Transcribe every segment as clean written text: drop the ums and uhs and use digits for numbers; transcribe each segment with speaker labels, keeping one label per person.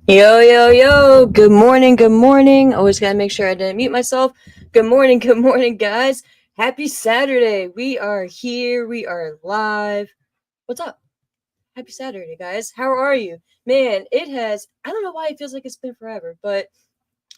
Speaker 1: Yo, yo, yo. Good morning. Good morning. Always got to make sure I didn't mute myself. Good morning. Good morning, guys. Happy Saturday. We are here. We are live. What's up? Happy Saturday, guys. How are you? Man, I don't know why it feels like it's been forever, but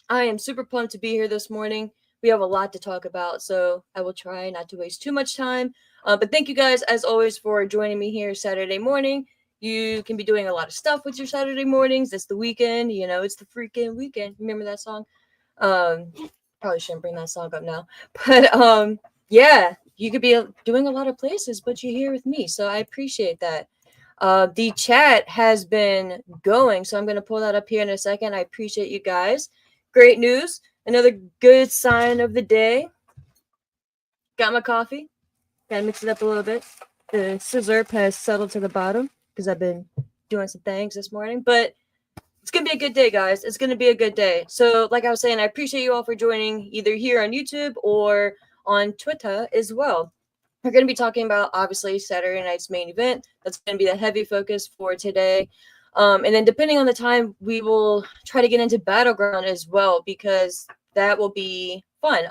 Speaker 1: I am super pumped to be here this morning. We have a lot to talk about, so I will try not to waste too much time. But thank you guys, as always, for joining me here Saturday morning. You can be doing a lot of stuff with your Saturday mornings. It's the weekend, it's the freaking weekend. Remember that song? Um, Probably shouldn't bring that song up now, but yeah, you could be doing a lot of places, but you're here with me, so I appreciate that. The chat has been going, so I'm going to pull that up here in a second. I appreciate you guys. Great news. Another good sign of the day. Got my coffee. Gotta mix it up a little bit. The scissor has settled to the bottom because I've been doing some things this morning. But it's going to be a good day, guys. It's going to be a good day. So, like I was saying, I appreciate you all for joining either here on YouTube or on Twitter as well. We're going to be talking about, obviously, Saturday night's main event. That's going to be the heavy focus for today. And then depending on the time, we will try to get into Battleground as well, because that will be fun.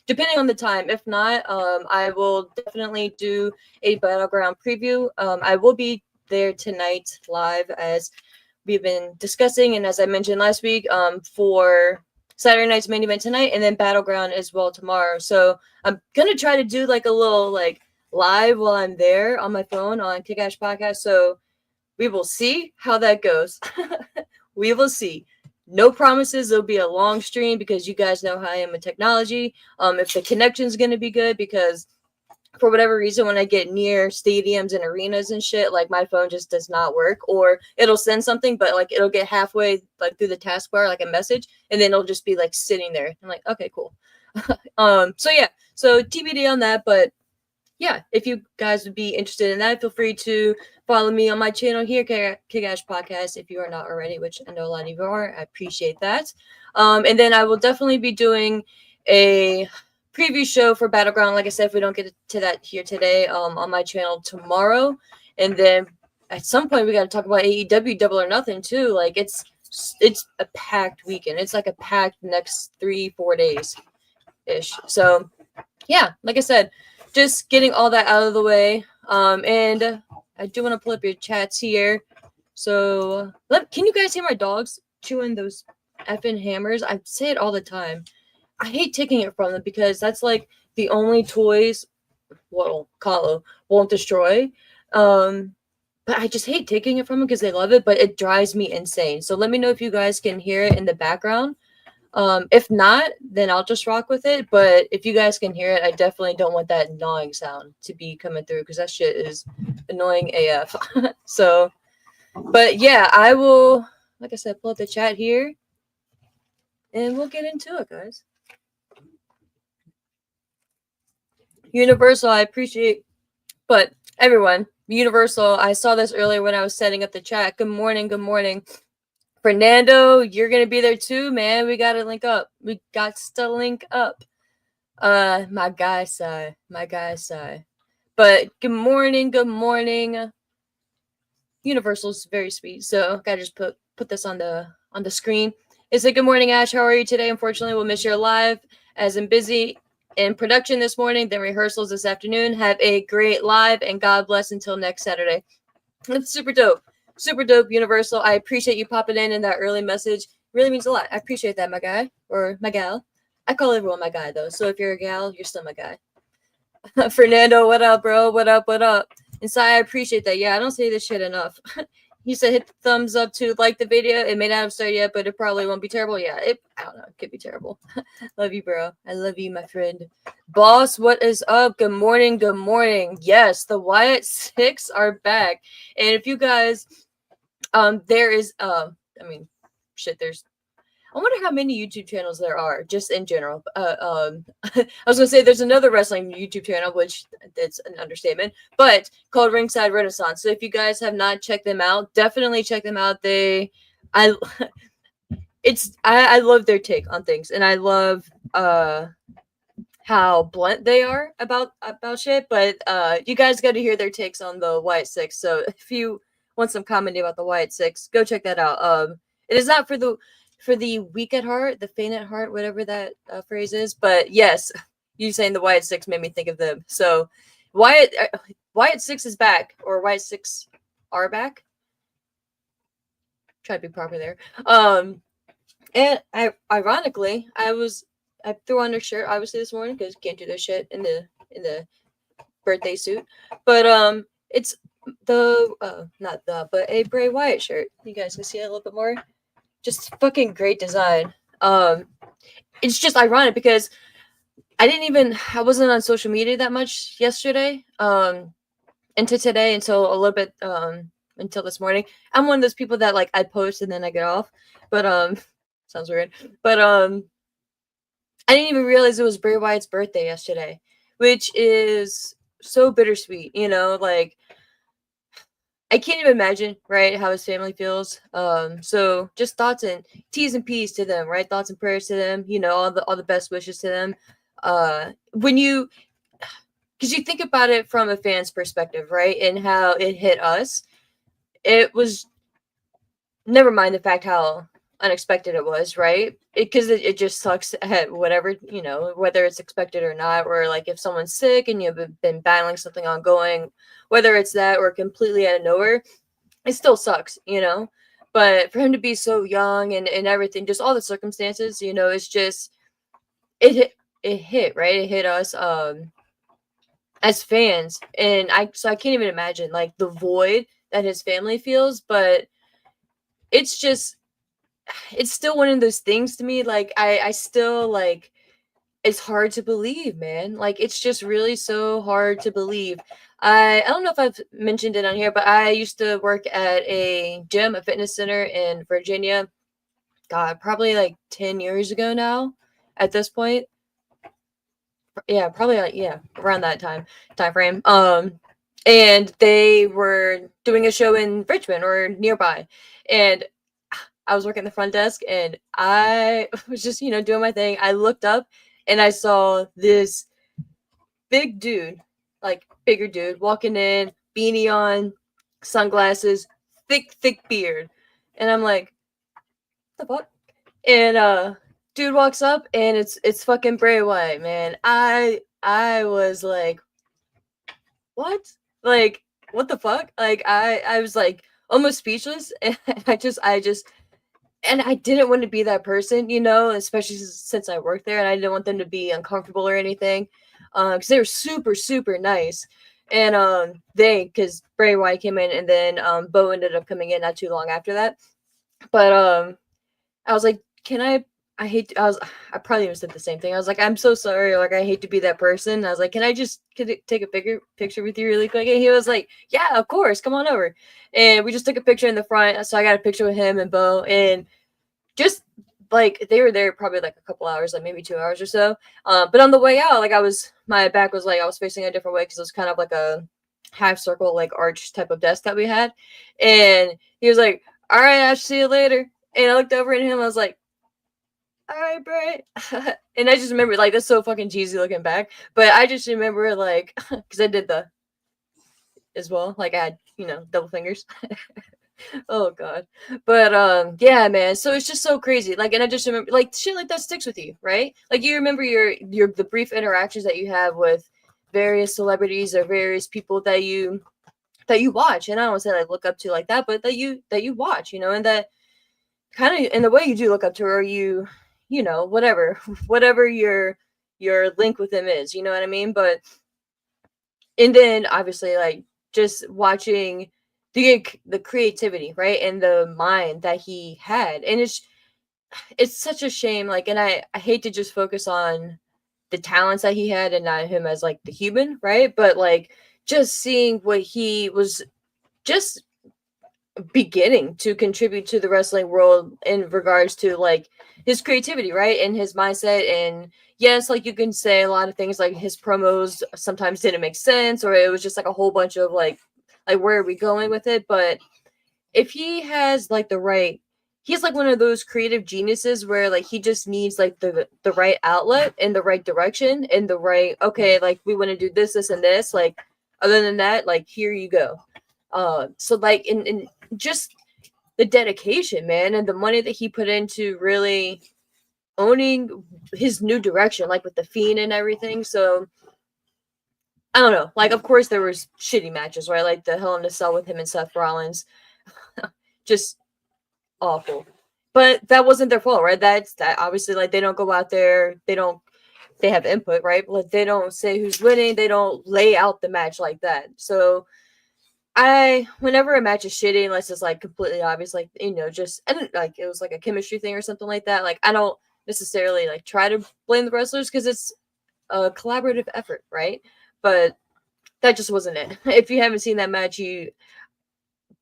Speaker 1: Depending on the time. If not, I will definitely do a Battleground preview. I will be there tonight live, as we've been discussing, and as I mentioned last week, for Saturday night's main event tonight, and then Battleground as well tomorrow. So I'm gonna try to do like a little like live while I'm there on my phone on KickAsh Podcast. So we will see how that goes. We will see. No promises it'll be a long stream, because you guys know how I am with technology. If the connection's gonna be good, because for whatever reason, when I get near stadiums and arenas and shit, like my phone just does not work, or it'll send something, but like it'll get halfway like through the taskbar, like a message, and then it'll just be like sitting there. I'm like, okay, cool. So yeah, so TBD on that, but yeah, if you guys would be interested in that, feel free to follow me on my channel here, KickAsh Podcast, if you are not already, which I know a lot of you are. I appreciate that. And then I will definitely be doing a preview show for Battleground. Like I said, if we don't get to that here today, on my channel tomorrow. And then at some point we got to talk about AEW Double or Nothing too. Like it's a packed weekend. It's like a packed next 3-4 days ish. So yeah, like I said, just getting all that out of the way. And I do want to pull up your chats here. So can you guys hear my dogs chewing those effing hammers? I say it all the time. I hate taking it from them, because that's like the only toys Kahlo won't destroy. But I just hate taking it from them because they love it, but it drives me insane. So let me know if you guys can hear it in the background. If not, then I'll just rock with it. But if you guys can hear it, I definitely don't want that gnawing sound to be coming through, because that shit is annoying AF. So, but yeah, I will, like I said, pull up the chat here and we'll get into it, guys. Universal, I appreciate, but everyone, Universal, I saw this earlier when I was setting up the chat. Good morning, good morning. Fernando, you're gonna be there too, man. We gotta link up. We got to link up. My guy side. But good morning, good morning. Universal's very sweet, so gotta just put this on the screen. It's a good morning, Ash. How are you today? Unfortunately, we'll miss your live, as I'm busy in production this morning, then rehearsals this afternoon. Have a great live, and God bless until next Saturday. That's super dope. Super dope, Universal. I appreciate you popping in that early message. Really means a lot. I appreciate that, my guy, or my gal. I call everyone my guy, though. So if you're a gal, you're still my guy. Fernando, what up, bro? What up, what up? And Sai, I appreciate that. Yeah, I don't say this shit enough. He said hit the thumbs up to like the video. It may not have started yet, but it probably won't be terrible. Yeah, I don't know. It could be terrible. Love you, bro. I love you, my friend. Boss, what is up? Good morning. Good morning. Yes, the Wyatt 6 are back. And if you guys, there is, there's, I wonder how many YouTube channels there are, just in general. I was gonna say there's another wrestling YouTube channel, which that's an understatement, but called Ringside Renaissance. So if you guys have not checked them out, definitely check them out. I love their take on things, and I love how blunt they are about shit. But you guys got to hear their takes on the Wyatt 6. So if you want some comedy about the Wyatt 6, go check that out. It is not for the weak at heart, the faint at heart, whatever that phrase is. But yes, you saying the Wyatt Six made me think of them. So Wyatt Six is back, or Wyatt Six are back. Try to be proper there. And ironically, I threw on her shirt obviously this morning because can't do this shit in the birthday suit. But it's not the but a Bray Wyatt shirt. You guys can see it a little bit more. Just fucking great design. It's just ironic because I wasn't on social media that much yesterday. Into today until a little bit until this morning. I'm one of those people that like I post and then I get off. But sounds weird. But I didn't even realize it was Bray Wyatt's birthday yesterday, which is so bittersweet, you know, like I can't even imagine, right, how his family feels. So just thoughts and T's and P's to them, right? Thoughts and prayers to them, you know, all the best wishes to them. Because you think about it from a fan's perspective, right? And how it hit us. It was, never mind the fact how unexpected it was, right? Because it just sucks at whatever, you know, whether it's expected or not, or like if someone's sick and you've been battling something ongoing, whether it's that or completely out of nowhere, it still sucks, you know? But for him to be so young and everything, just all the circumstances, you know, it's just, it hit, right? It hit us, as fans, and I can't even imagine like the void that his family feels, but it's still one of those things to me. Like I still like, it's hard to believe, man. Like it's just really so hard to believe. I don't know if I've mentioned it on here, but I used to work at a gym, a fitness center in Virginia. God, probably like 10 years ago now at this point. Yeah, probably like, yeah, around that time frame. And they were doing a show in Richmond or nearby, and I was working the front desk, and I was just, you know, doing my thing. I looked up and I saw this big dude, like bigger dude, walking in, beanie on, sunglasses, thick beard, and I'm like, what the fuck? And dude walks up, and it's fucking Bray Wyatt, man. I was like, what? Like, what the fuck? Like, I was like almost speechless, and I just, and I didn't want to be that person, you know, especially since I worked there, and I didn't want them to be uncomfortable or anything, because they were super nice, and because Bray Wyatt came in, and then Bo ended up coming in not too long after that, but I was like, can I probably even said the same thing. I was like, I'm so sorry. Like, I hate to be that person. I was like, could I take a picture with you really quick? And he was like, yeah, of course. Come on over. And we just took a picture in the front. So I got a picture with him and Bo. And just like, they were there probably like a couple hours, like maybe 2 hours or so. But on the way out, like my back was like, I was facing a different way because it was kind of like a half circle, like arch type of desk that we had. And he was like, all right, I'll see you later. And I looked over at him. I was like, all right, Bray. And I just remember, like, that's so fucking cheesy looking back. But I just remember, like, because I did the as well. Like, I had, you know, double fingers. Oh, God. But, yeah, man. So it's just so crazy. Like, and I just remember, like, shit like that sticks with you, right? Like, you remember the brief interactions that you have with various celebrities or various people that you watch. And I don't want to say, like, look up to like that, but that you watch, you know, and that kind of in the way you do look up to her, or you know, whatever your link with him is, you know what I mean? But and then obviously like just watching the creativity, right? And the mind that he had. And it's such a shame, like, and I hate to just focus on the talents that he had and not him as like the human, right? But like just seeing what he was just beginning to contribute to the wrestling world in regards to like his creativity, right? And his mindset. And yes, like you can say a lot of things like his promos sometimes didn't make sense, or it was just like a whole bunch of like where are we going with it? But if he has like he's like one of those creative geniuses where like he just needs like the right outlet and the right direction and the right, okay, like we want to do this and this, like other than that, like here you go. So like in just the dedication, man, and the money that he put into really owning his new direction, like with the Fiend and everything. So I don't know. Like, of course, there was shitty matches, right? Like the Hell in a Cell with him and Seth Rollins, just awful. But that wasn't their fault, right? That obviously, like, they don't go out there, they have input, right? But they don't say who's winning, they don't lay out the match like that. So whenever a match is shitty, unless it's like completely obvious, like, just, and like it was like a chemistry thing or something like that, like, I don't necessarily like try to blame the wrestlers because it's a collaborative effort, right? But that just wasn't it. If you haven't seen that match,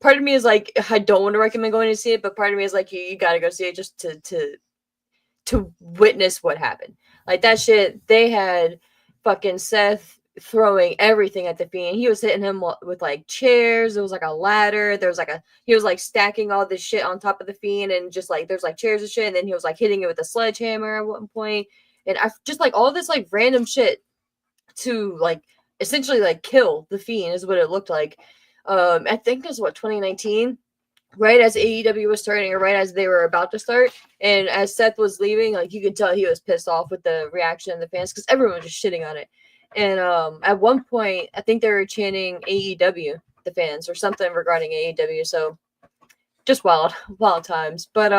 Speaker 1: part of me is like, I don't want to recommend going to see it, but part of me is like, you gotta go see it just to witness what happened. Like that shit, they had fucking Seth throwing everything at the Fiend. He was hitting him with like chairs. There was like a ladder. He was like stacking all this shit on top of the Fiend, and just like there's like chairs and shit. And then he was like hitting it with a sledgehammer at one point. And I just like all this like random shit to like essentially like kill the Fiend is what it looked like. I think it was 2019, right as AEW was starting, or right as they were about to start, and as Seth was leaving, like you could tell he was pissed off with the reaction of the fans because everyone was just shitting on it. And at one point, I think they were chanting AEW, the fans, or something regarding AEW. So just wild times. But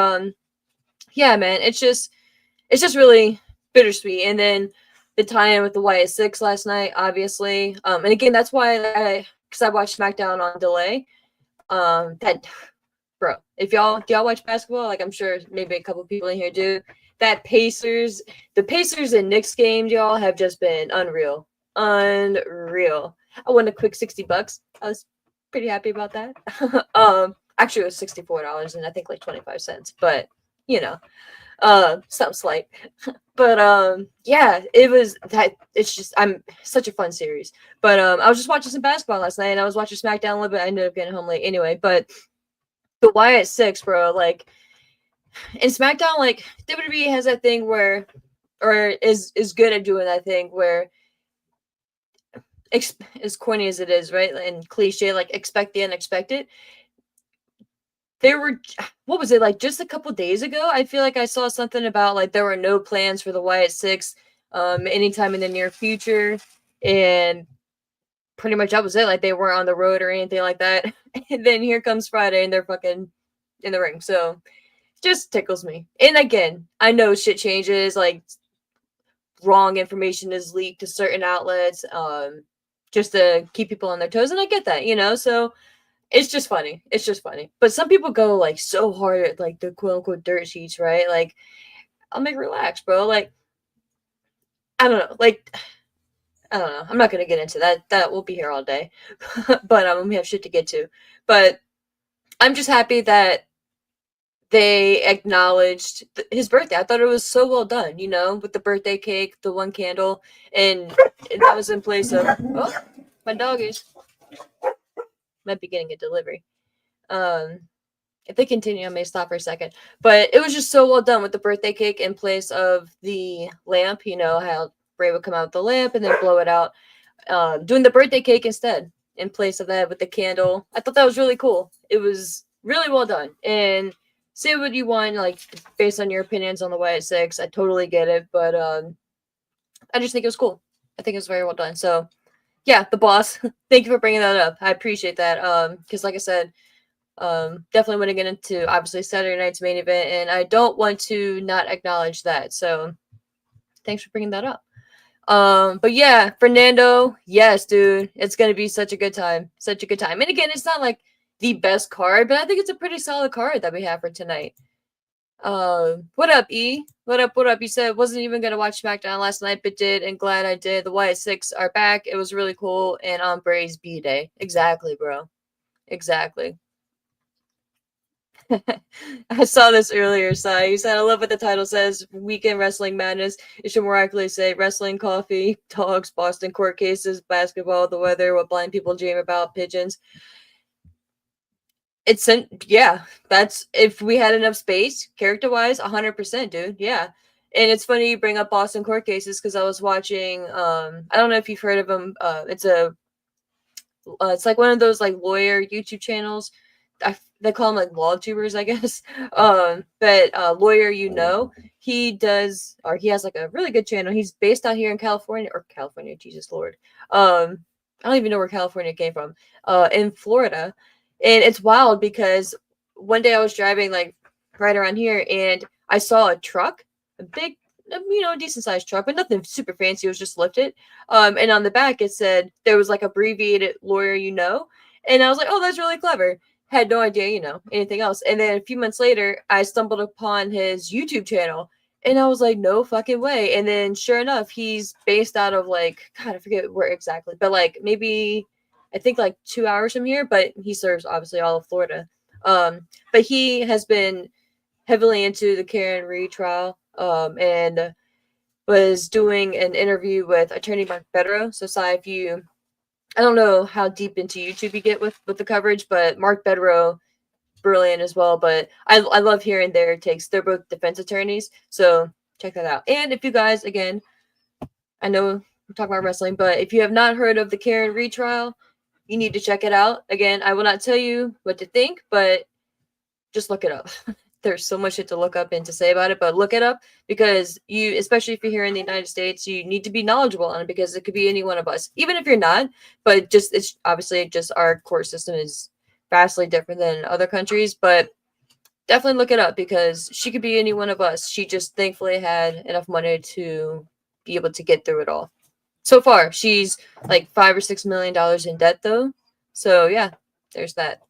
Speaker 1: yeah, man, it's just really bittersweet. And then the tie-in with the YS6 last night, obviously. And again, that's why because I watched SmackDown on delay. That, bro, do y'all watch basketball? Like, I'm sure maybe a couple people in here do. The Pacers and Knicks games, y'all, have just been unreal. I won a quick $60. I was pretty happy about that. Actually, it was $64 and I think like 25 cents, but something slight. But yeah, it's just, I'm such a fun series. But I was just watching some basketball last night, and I was watching SmackDown a little bit. I ended up getting home late anyway. But the YS6, bro, like in SmackDown, like WWE has that thing where, or is good at doing that thing where, as corny as it is, right, and cliche, like expect the unexpected. There were, what was it, like just a couple days ago? I feel like I saw something about like there were no plans for the YS6 anytime in the near future, and pretty much that was it. Like they weren't on the road or anything like that. And then here comes Friday, and they're fucking in the ring. So just tickles me. And again, I know shit changes. Like wrong information is leaked to certain outlets, just to keep people on their toes, and I get that, So it's just funny. But some people go like so hard at like the quote unquote dirt sheets, right? Like, I'm like, relax, bro. Like, I don't know. Like, I don't know. I'm not gonna get into that. That will be here all day. But we have shit to get to. But I'm just happy that they acknowledged his birthday. I thought it was so well done, with the birthday cake, the one candle, and that was in place of my doggies. Might be getting a delivery. If they continue, I may stop for a second. But it was just so well done with the birthday cake in place of the lamp. How Bray would come out with the lamp and then blow it out. Doing the birthday cake instead in place of that with the candle. I thought that was really cool. It was really well done. And say what you want, like based on your opinions on the YS6. I totally get it, but I just think it was cool. I think it was very well done. So yeah, the boss. Thank you for bringing that up. I appreciate that. Because like I said, definitely want to get into obviously Saturday night's main event, and I don't want to not acknowledge that. So thanks for bringing that up. But yeah, Fernando, yes, dude, it's gonna be such a good time. And again, it's not like the best card, but I think it's a pretty solid card that we have for tonight. What up, E? What up? You said wasn't even gonna watch SmackDown last night, but did, and glad I did. The YS6 are back. It was really cool, and on Bray's B-Day. Exactly, bro. Exactly. I saw this earlier, Sai. You said, I love what the title says. Weekend Wrestling Madness. It should more accurately say wrestling, coffee, dogs, Boston court cases, basketball, the weather, what blind people dream about, pigeons. Yeah, that's if we had enough space, character-wise, 100%, dude. Yeah. And it's funny you bring up Boston court cases because I was watching, I don't know if you've heard of them. It's like one of those like lawyer YouTube channels. they call them like law tubers, I guess. But Lawyer he does, or he has like a really good channel. He's based out here in California, Jesus Lord. I don't even know where California came from. In Florida. And it's wild because one day I was driving like right around here and I saw a truck, a big, decent sized truck, but nothing super fancy. It was just lifted. And on the back it said there was like abbreviated Lawyer, and I was like, oh, that's really clever. Had no idea, anything else. And then a few months later, I stumbled upon his YouTube channel, and I was like, no fucking way. And then sure enough, he's based out of like, God, I forget where exactly, but like maybe I think like 2 hours from here, but he serves obviously all of Florida. But he has been heavily into the Karen Reed trial, and was doing an interview with attorney Mark Bedro. So, Si, I don't know how deep into YouTube you get with the coverage, but Mark Bedro, brilliant as well. But I love hearing their takes. They're both defense attorneys, so check that out. And if you guys, again, I know we're talking about wrestling, but if you have not heard of the Karen Reed trial, you need to check it out. Again, I will not tell you what to think, but just look it up. There's so much shit to look up and to say about it, but look it up because especially if you're here in the United States, you need to be knowledgeable on it because it could be any one of us, even if you're not. But it's obviously just our court system is vastly different than other countries, but definitely look it up because she could be any one of us. She just thankfully had enough money to be able to get through it all. So far, she's like $5 or $6 million in debt though. So yeah, there's that.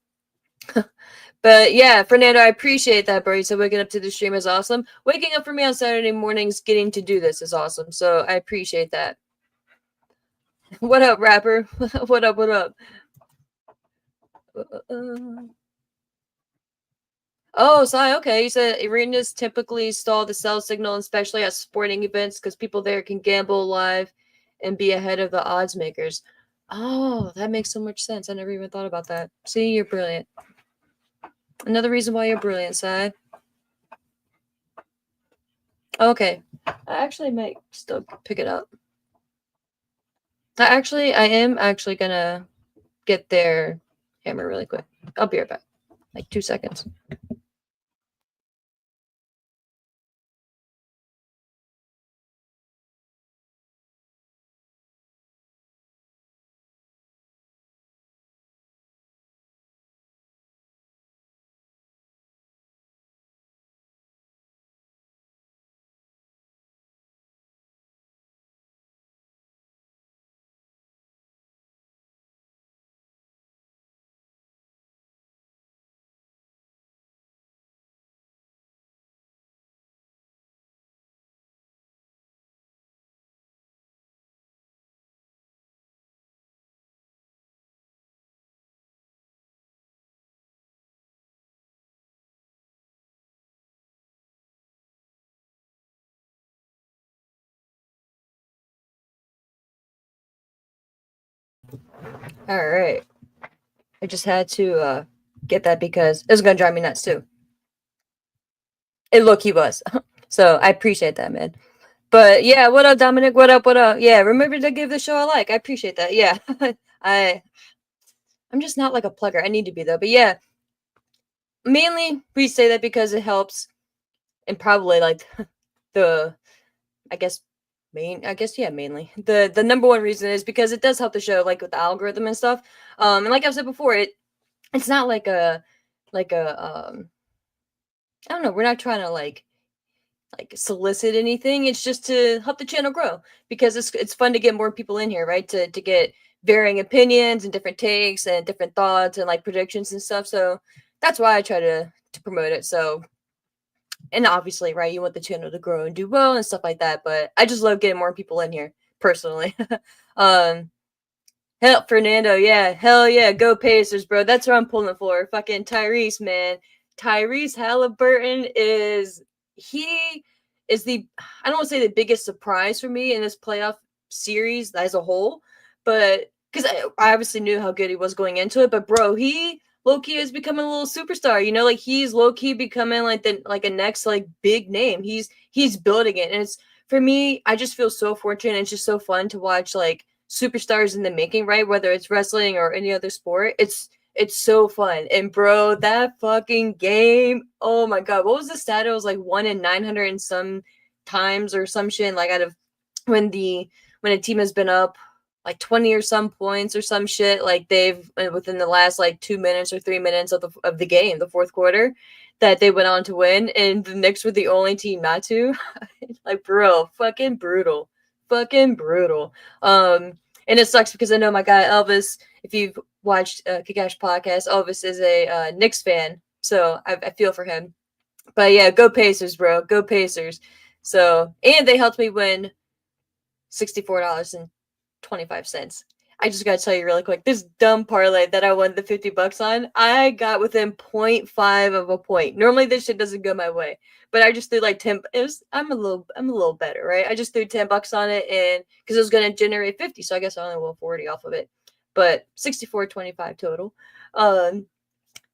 Speaker 1: But yeah, Fernando, I appreciate that, bro. So waking up to the stream is awesome. Waking up for me on Saturday mornings, getting to do this is awesome. So I appreciate that. What up, rapper? What up? What up? Oh, Sai, okay. You said arenas typically stall the cell signal, especially at sporting events, because people there can gamble live and be ahead of the odds makers. Oh, that makes so much sense. I never even thought about that. See, you're brilliant. Another reason why you're brilliant, Sai. Okay. I actually might still pick it up. I am actually gonna get their hammer really quick. I'll be right back. Like 2 seconds. All right. I just had to get that because it was gonna drive me nuts too. It low-key was. So I appreciate that, man. But yeah, what up, Dominic? What up? What up? Yeah, remember to give the show a like. I appreciate that. Yeah. I'm just not like a plugger. I need to be though. But yeah, mainly we say that because it helps, and probably like the mainly the number one reason is because it does help the show, like with the algorithm and stuff. And like I've said before, it's not like a I don't know, we're not trying to like solicit anything. It's just to help the channel grow because it's fun to get more people in here, right? To get varying opinions and different takes and different thoughts and like predictions and stuff. So that's why I try to promote it. So, and obviously, right, you want the channel to grow and do well and stuff like that. But I just love getting more people in here personally. Hell, Fernando, yeah, hell yeah, go Pacers, bro. That's what I'm pulling for. Fucking Tyrese, man. Tyrese Halliburton he is I don't want to say the biggest surprise for me in this playoff series as a whole, but because I obviously knew how good he was going into it, but bro, he low-key is becoming a little superstar, like he's low-key becoming like a next like big name. He's building it, and it's for me, I just feel so fortunate. It's just so fun to watch like superstars in the making, right? Whether it's wrestling or any other sport. It's It's so fun. And bro, that fucking game, oh my god, what was the stat? It was like 1 in 900 and some times or some shit. Like out of when a team has been up like 20 or some points or some shit, like they've within the last like 2 minutes or 3 minutes of the game, the fourth quarter, that they went on to win, and the Knicks were the only team not to. Like, bro, fucking brutal. Fucking brutal. And it sucks because I know my guy Elvis, if you've watched KickAsh Podcast, Elvis is a Knicks fan, so I feel for him. But yeah, go Pacers, bro. Go Pacers. So, and they helped me win $64.25. I just gotta tell you really quick, this dumb parlay that I won the $50 on, I got within 0.5 of a point. Normally this shit doesn't go my way, but I just threw like 10. I'm a little better, right? I just threw $10 on it, and because it was gonna generate 50, so I guess I only won 40 off of it, but 64.25 total, to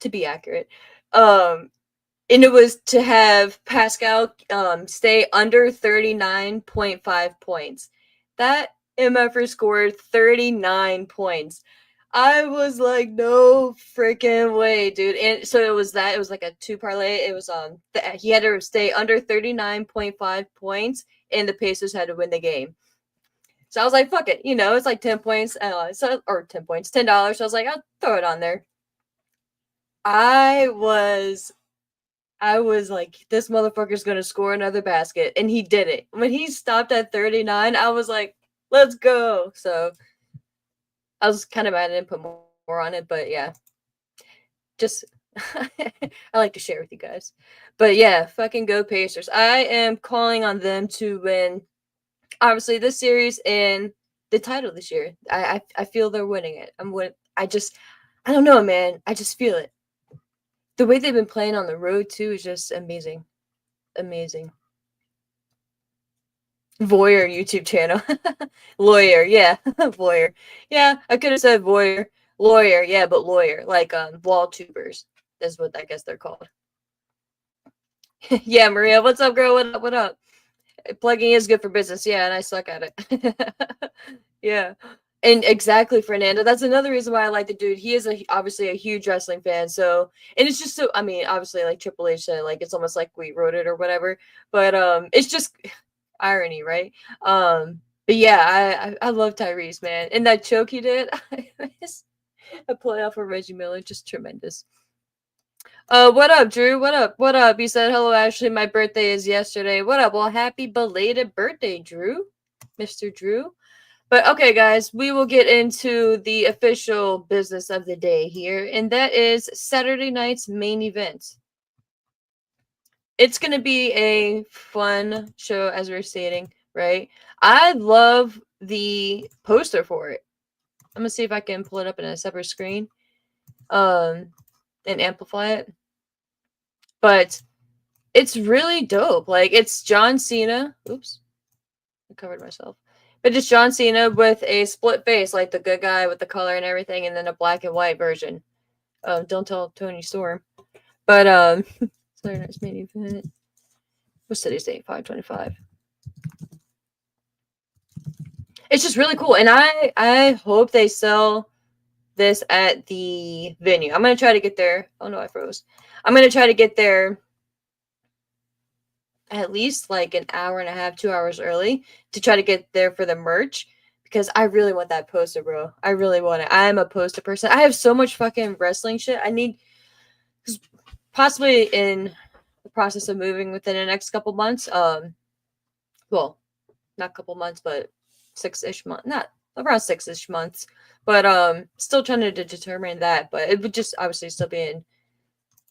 Speaker 1: be accurate. And it was to have Pascal stay under 39.5 points. That MFer scored 39 points. I was like, no freaking way, dude. And so it was like a 2 parlay. It was he had to stay under 39.5 points, and the Pacers had to win the game. So I was like, fuck it, it's like 10 points, or 10 points, $10. So I was like, I'll throw it on there. I was like, this motherfucker's gonna score another basket, and he did it. When he stopped at 39, I was like, let's go. So I was kind of mad I didn't put more on it, but yeah, just I like to share with you guys. But yeah, fucking go Pacers. I am calling on them to win, obviously, this series and the title this year. I feel they're winning it. I don't know, man. I just feel it. The way they've been playing on the road too is just amazing. Amazing. Voyeur YouTube channel. Lawyer, yeah. Voyeur. Yeah, I could have said voyeur. Lawyer, yeah, but lawyer. Like wall tubers is what I guess they're called. Yeah, Maria, what's up, girl? What up? What up? Plugging is good for business, yeah, and I suck at it. Yeah. And exactly, Fernando. That's another reason why I like the dude. He is obviously a huge wrestling fan. So, and it's just so, I mean, obviously, like Triple H said, like it's almost like we wrote it or whatever. But it's just irony, right? But yeah, I love Tyrese, man, and that choke he did, a playoff for Reggie Miller, just tremendous. What up, Drew? What up? What up? He said, hello, Ashley. My birthday is yesterday. What up? Well, happy belated birthday, Drew. Mr. Drew. But okay, guys, we will get into the official business of the day here, and that is Saturday night's main event. It's going to be a fun show, as we're stating, right? I love the poster for it. I'm going to see if I can pull it up in a separate screen and amplify it. But it's really dope. Like, it's John Cena. Oops. I covered myself. But it's John Cena with a split face, like the good guy with the color and everything, and then a black and white version. Don't tell Tony Storm. But sorry, nice main event. What's today's date? 5/25. It's just really cool, and I hope they sell this at the venue. I'm gonna try to get there. Oh no, I froze. I'm gonna try to get there at least like an hour and a half, 2 hours early to try to get there for the merch, because I really want that poster, bro. I really want it. I am a poster person. I have so much fucking wrestling shit. I need, possibly in the process of moving within the next couple months. Well, not couple months, but 6-ish months. Not around 6-ish months. But still trying to determine that. But it would just obviously still be in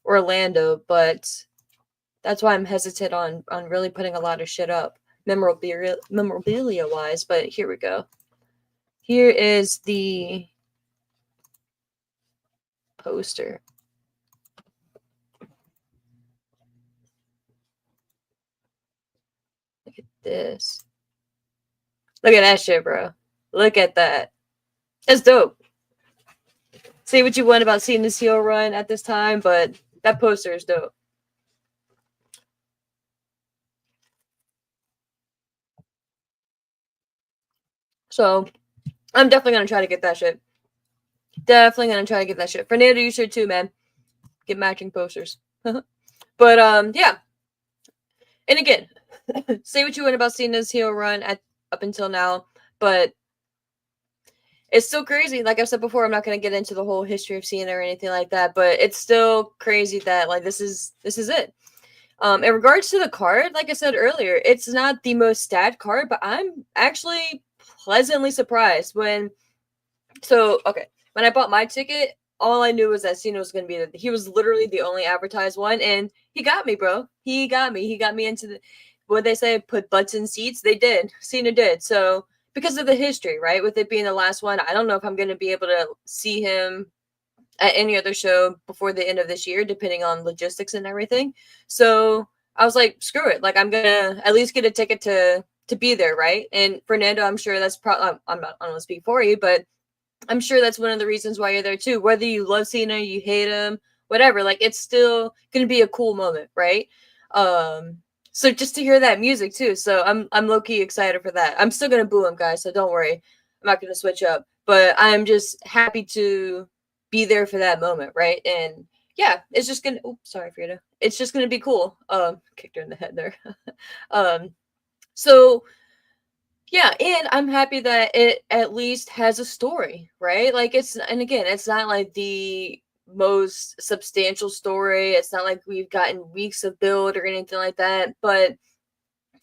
Speaker 1: Orlando, but that's why I'm hesitant on really putting a lot of shit up memorabilia wise. But here we go. Here is the poster. Look at this. Look at that shit, bro. Look at that. That's dope. Say what you want about seeing this heel run at this time, but that poster is dope. So I'm definitely gonna try to get that shit. Definitely gonna try to get that shit. Fernando, you should too, man. Get matching posters. But yeah. And again, say what you want about Cena's heel run up until now, but it's still crazy. Like I've said before, I'm not going to get into the whole history of Cena or anything like that, but it's still crazy that like this is it. In regards to the card, like I said earlier, it's not the most stat card, but I'm actually pleasantly surprised when I bought my ticket, all I knew was that Cena was going to be there. He was literally the only advertised one, and he got me, bro. He got me. He got me into what they say, put butts in seats. They did. Cena did. So because of the history, right? With it being the last one, I don't know if I'm going to be able to see him at any other show before the end of this year, depending on logistics and everything. So I was like, screw it. Like I'm gonna at least get a ticket to be there, right? And Fernando, I'm sure that's probably I don't want to speak for you, but I'm sure that's one of the reasons why you're there too. Whether you love Cena, you hate him, whatever, like it's still gonna be a cool moment, right? So just to hear that music too. So I'm low key excited for that. I'm still gonna boo him, guys, so don't worry. I'm not gonna switch up. But I'm just happy to be there for that moment, right? And yeah, it's just gonna sorry, Frida. It's just gonna be cool. Kicked her in the head there. So yeah, and I'm happy that it at least has a story, right? Like and again, it's not like the most substantial story. It's not like we've gotten weeks of build or anything like that, but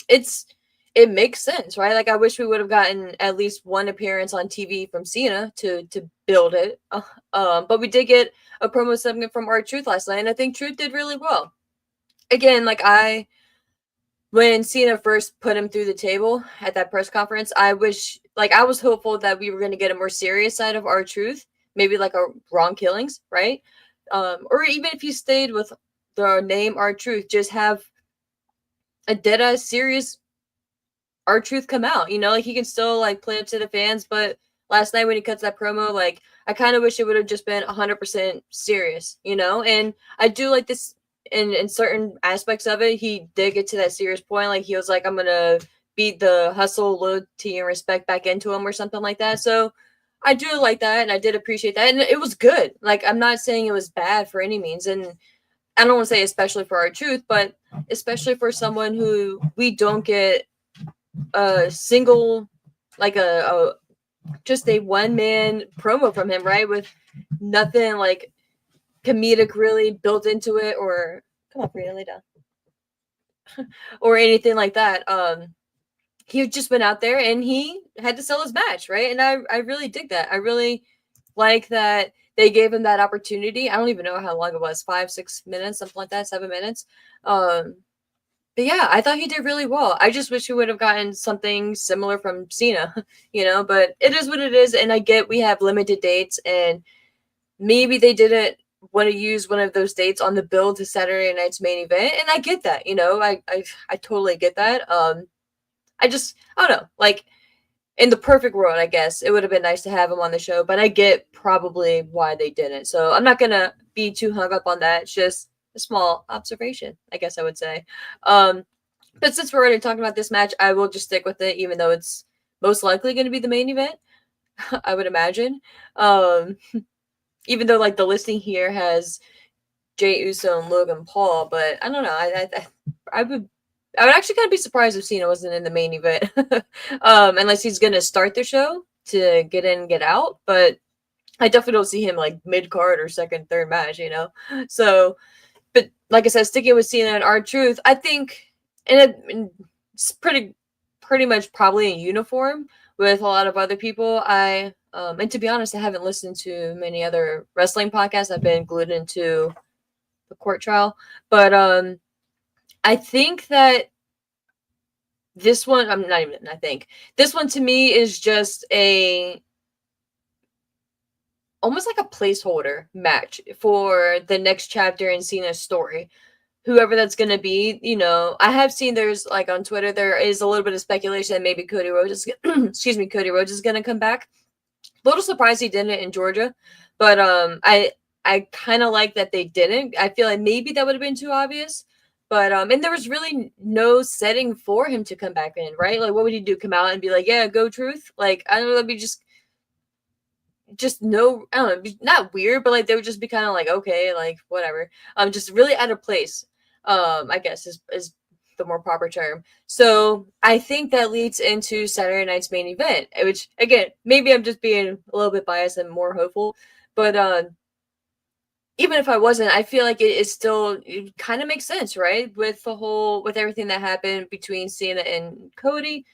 Speaker 1: it's it makes sense, right? Like I wish we would have gotten at least one appearance on TV from Cena to build it. But we did get a promo segment from R-Truth last night, and I think Truth did really well. Again, when Cena first put him through the table at that press conference, I was hopeful that we were going to get a more serious side of R-Truth, maybe like a Wrong Killings, right? Or even if you stayed with the name R-Truth, just have a dead-ass serious R-Truth come out. You know, like he can still like play up to the fans, but last night when he cuts that promo, like I kind of wish it would have just been 100% serious, you know? And I do like this in certain aspects of it. He did get to that serious point. Like he was like, I'm going to beat the hustle, loyalty, and respect back into him or something like that. So I do like that, and I did appreciate that. And it was good. Like I'm not saying it was bad for any means. And I don't want to say especially for R-Truth, but especially for someone who we don't get a single, like just a one man promo from him, right? With nothing like comedic really built into it, or come on, Frida, lay down, or anything like that. He just went out there and he had to sell his match, right? And I really dig that. I really like that they gave him that opportunity. I don't even know how long it was, 5-6 minutes, something like that, 7 minutes. But yeah, I thought he did really well. I just wish we would have gotten something similar from Cena, you know, but it is what it is. And I get we have limited dates, and maybe they didn't want to use one of those dates on the build to Saturday night's main event. And I get that, you know, I totally get that. I don't know, like in the perfect world, I guess it would have been nice to have him on the show, but I get probably why they didn't. So I'm not going to be too hung up on that. It's just a small observation, I guess I would say. But since we're already talking about this match, I will just stick with it, even though it's most likely going to be the main event, I would imagine. Even though like the listing here has Jey Uso and Logan Paul, but I don't know. I would actually kind of be surprised if Cena wasn't in the main event, unless he's going to start the show to get in, get out. But I definitely don't see him like mid card or second, third match, you know. So, but like I said, sticking with Cena and R-Truth, I think, and it's pretty much probably in uniform with a lot of other people. And to be honest, I haven't listened to many other wrestling podcasts. I've been glued into the court trial, but I think that this one, I'm not even, I think this one to me is just almost like a placeholder match for the next chapter in Cena's story. Whoever that's going to be, you know, I have seen there's like on Twitter, there is a little bit of speculation that maybe Cody Rhodes is, Cody Rhodes is going to come back. A little surprised he didn't in Georgia, but I kind of like that they didn't. I feel like maybe that would have been too obvious. But and there was really no setting for him to come back in, right? Like, what would he do? Come out and be like, "Yeah, go Truth"? Like, I don't know. That'd be just just no, I don't know, not weird, but like they would just be kind of like, okay, like whatever. Just really out of place. I guess is the more proper term. So I think that leads into Saturday night's main event, which again, maybe I'm just being a little bit biased and more hopeful, but even if I wasn't, I feel like it still it kind of makes sense, right? With everything that happened between Cena and Cody.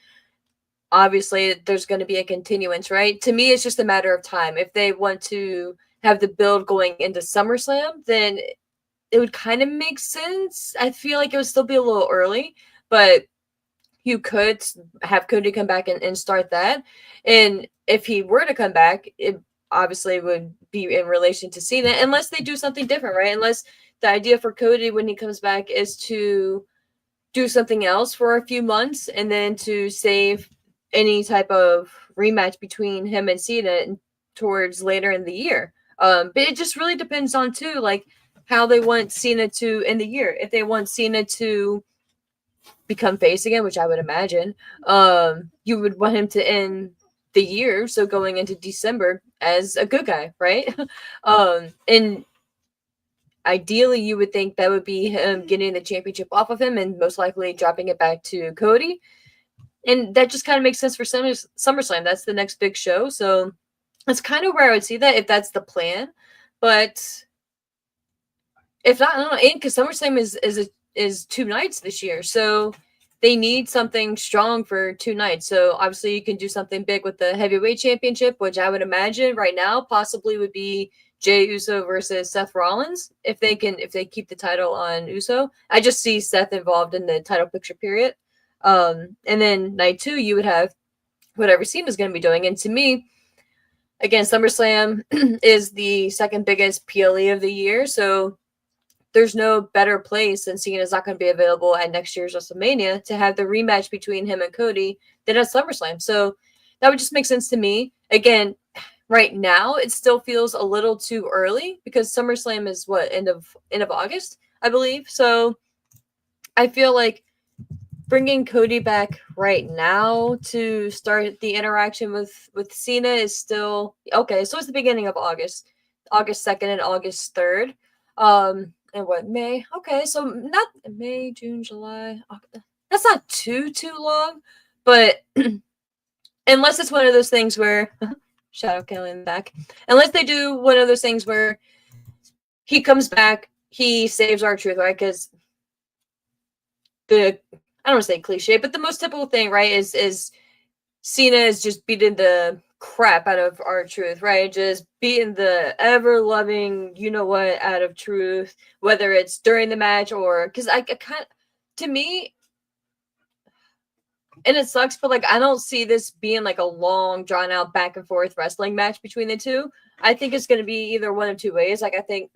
Speaker 1: Obviously, there's going to be a continuance, right? To me, it's just a matter of time. If they want to have the build going into SummerSlam, then it would kind of make sense. I feel like it would still be a little early, but you could have Cody come back and start that. And if he were to come back, it obviously would be in relation to Cena, unless they do something different, right? Unless the idea for Cody when he comes back is to do something else for a few months and then to save any type of rematch between him and Cena towards later in the year. But it just really depends on too, like how they want Cena to end the year. If they want Cena to become face again, which I would imagine, you would want him to end the year, so going into December as a good guy, right? And ideally you would think that would be him getting the championship off of him and most likely dropping it back to Cody. And that just kind of makes sense for SummerSlam. That's the next big show. So that's kind of where I would see that if that's the plan. But if not, I don't know. And because SummerSlam is 2 nights this year. So they need something strong for 2 nights. So obviously you can do something big with the heavyweight championship, which I would imagine right now possibly would be Jey Uso versus Seth Rollins if they keep the title on Uso. I just see Seth involved in the title picture period. And then night 2 you would have whatever Cena's going to be doing. And to me, again, SummerSlam is the second biggest PLE of the year, so there's no better place, and Cena's not going to be available at next year's WrestleMania to have the rematch between him and Cody than at SummerSlam. So that would just make sense to me. Again, right now it still feels a little too early because SummerSlam is what end of August, I believe. So I feel like bringing Cody back right now to start the interaction with Cena is still okay. So it's the beginning of August 2nd and August 3rd. And what, May? Okay, so not May, June, July. That's not too long, but unless it's one of those things where Shadow Kelly in the back, unless they do one of those things where he comes back, he saves R-Truth, right? Because I don't want to say cliche, but the most typical thing, right, is Cena is just beating the crap out of R-Truth, right? Just beating the ever-loving, you-know-what, out of Truth, whether it's during the match or... Because I kind of... To me... And it sucks, but, like, I don't see this being, like, a long, drawn-out, back-and-forth wrestling match between the two. I think it's going to be either one of two ways. Like, I think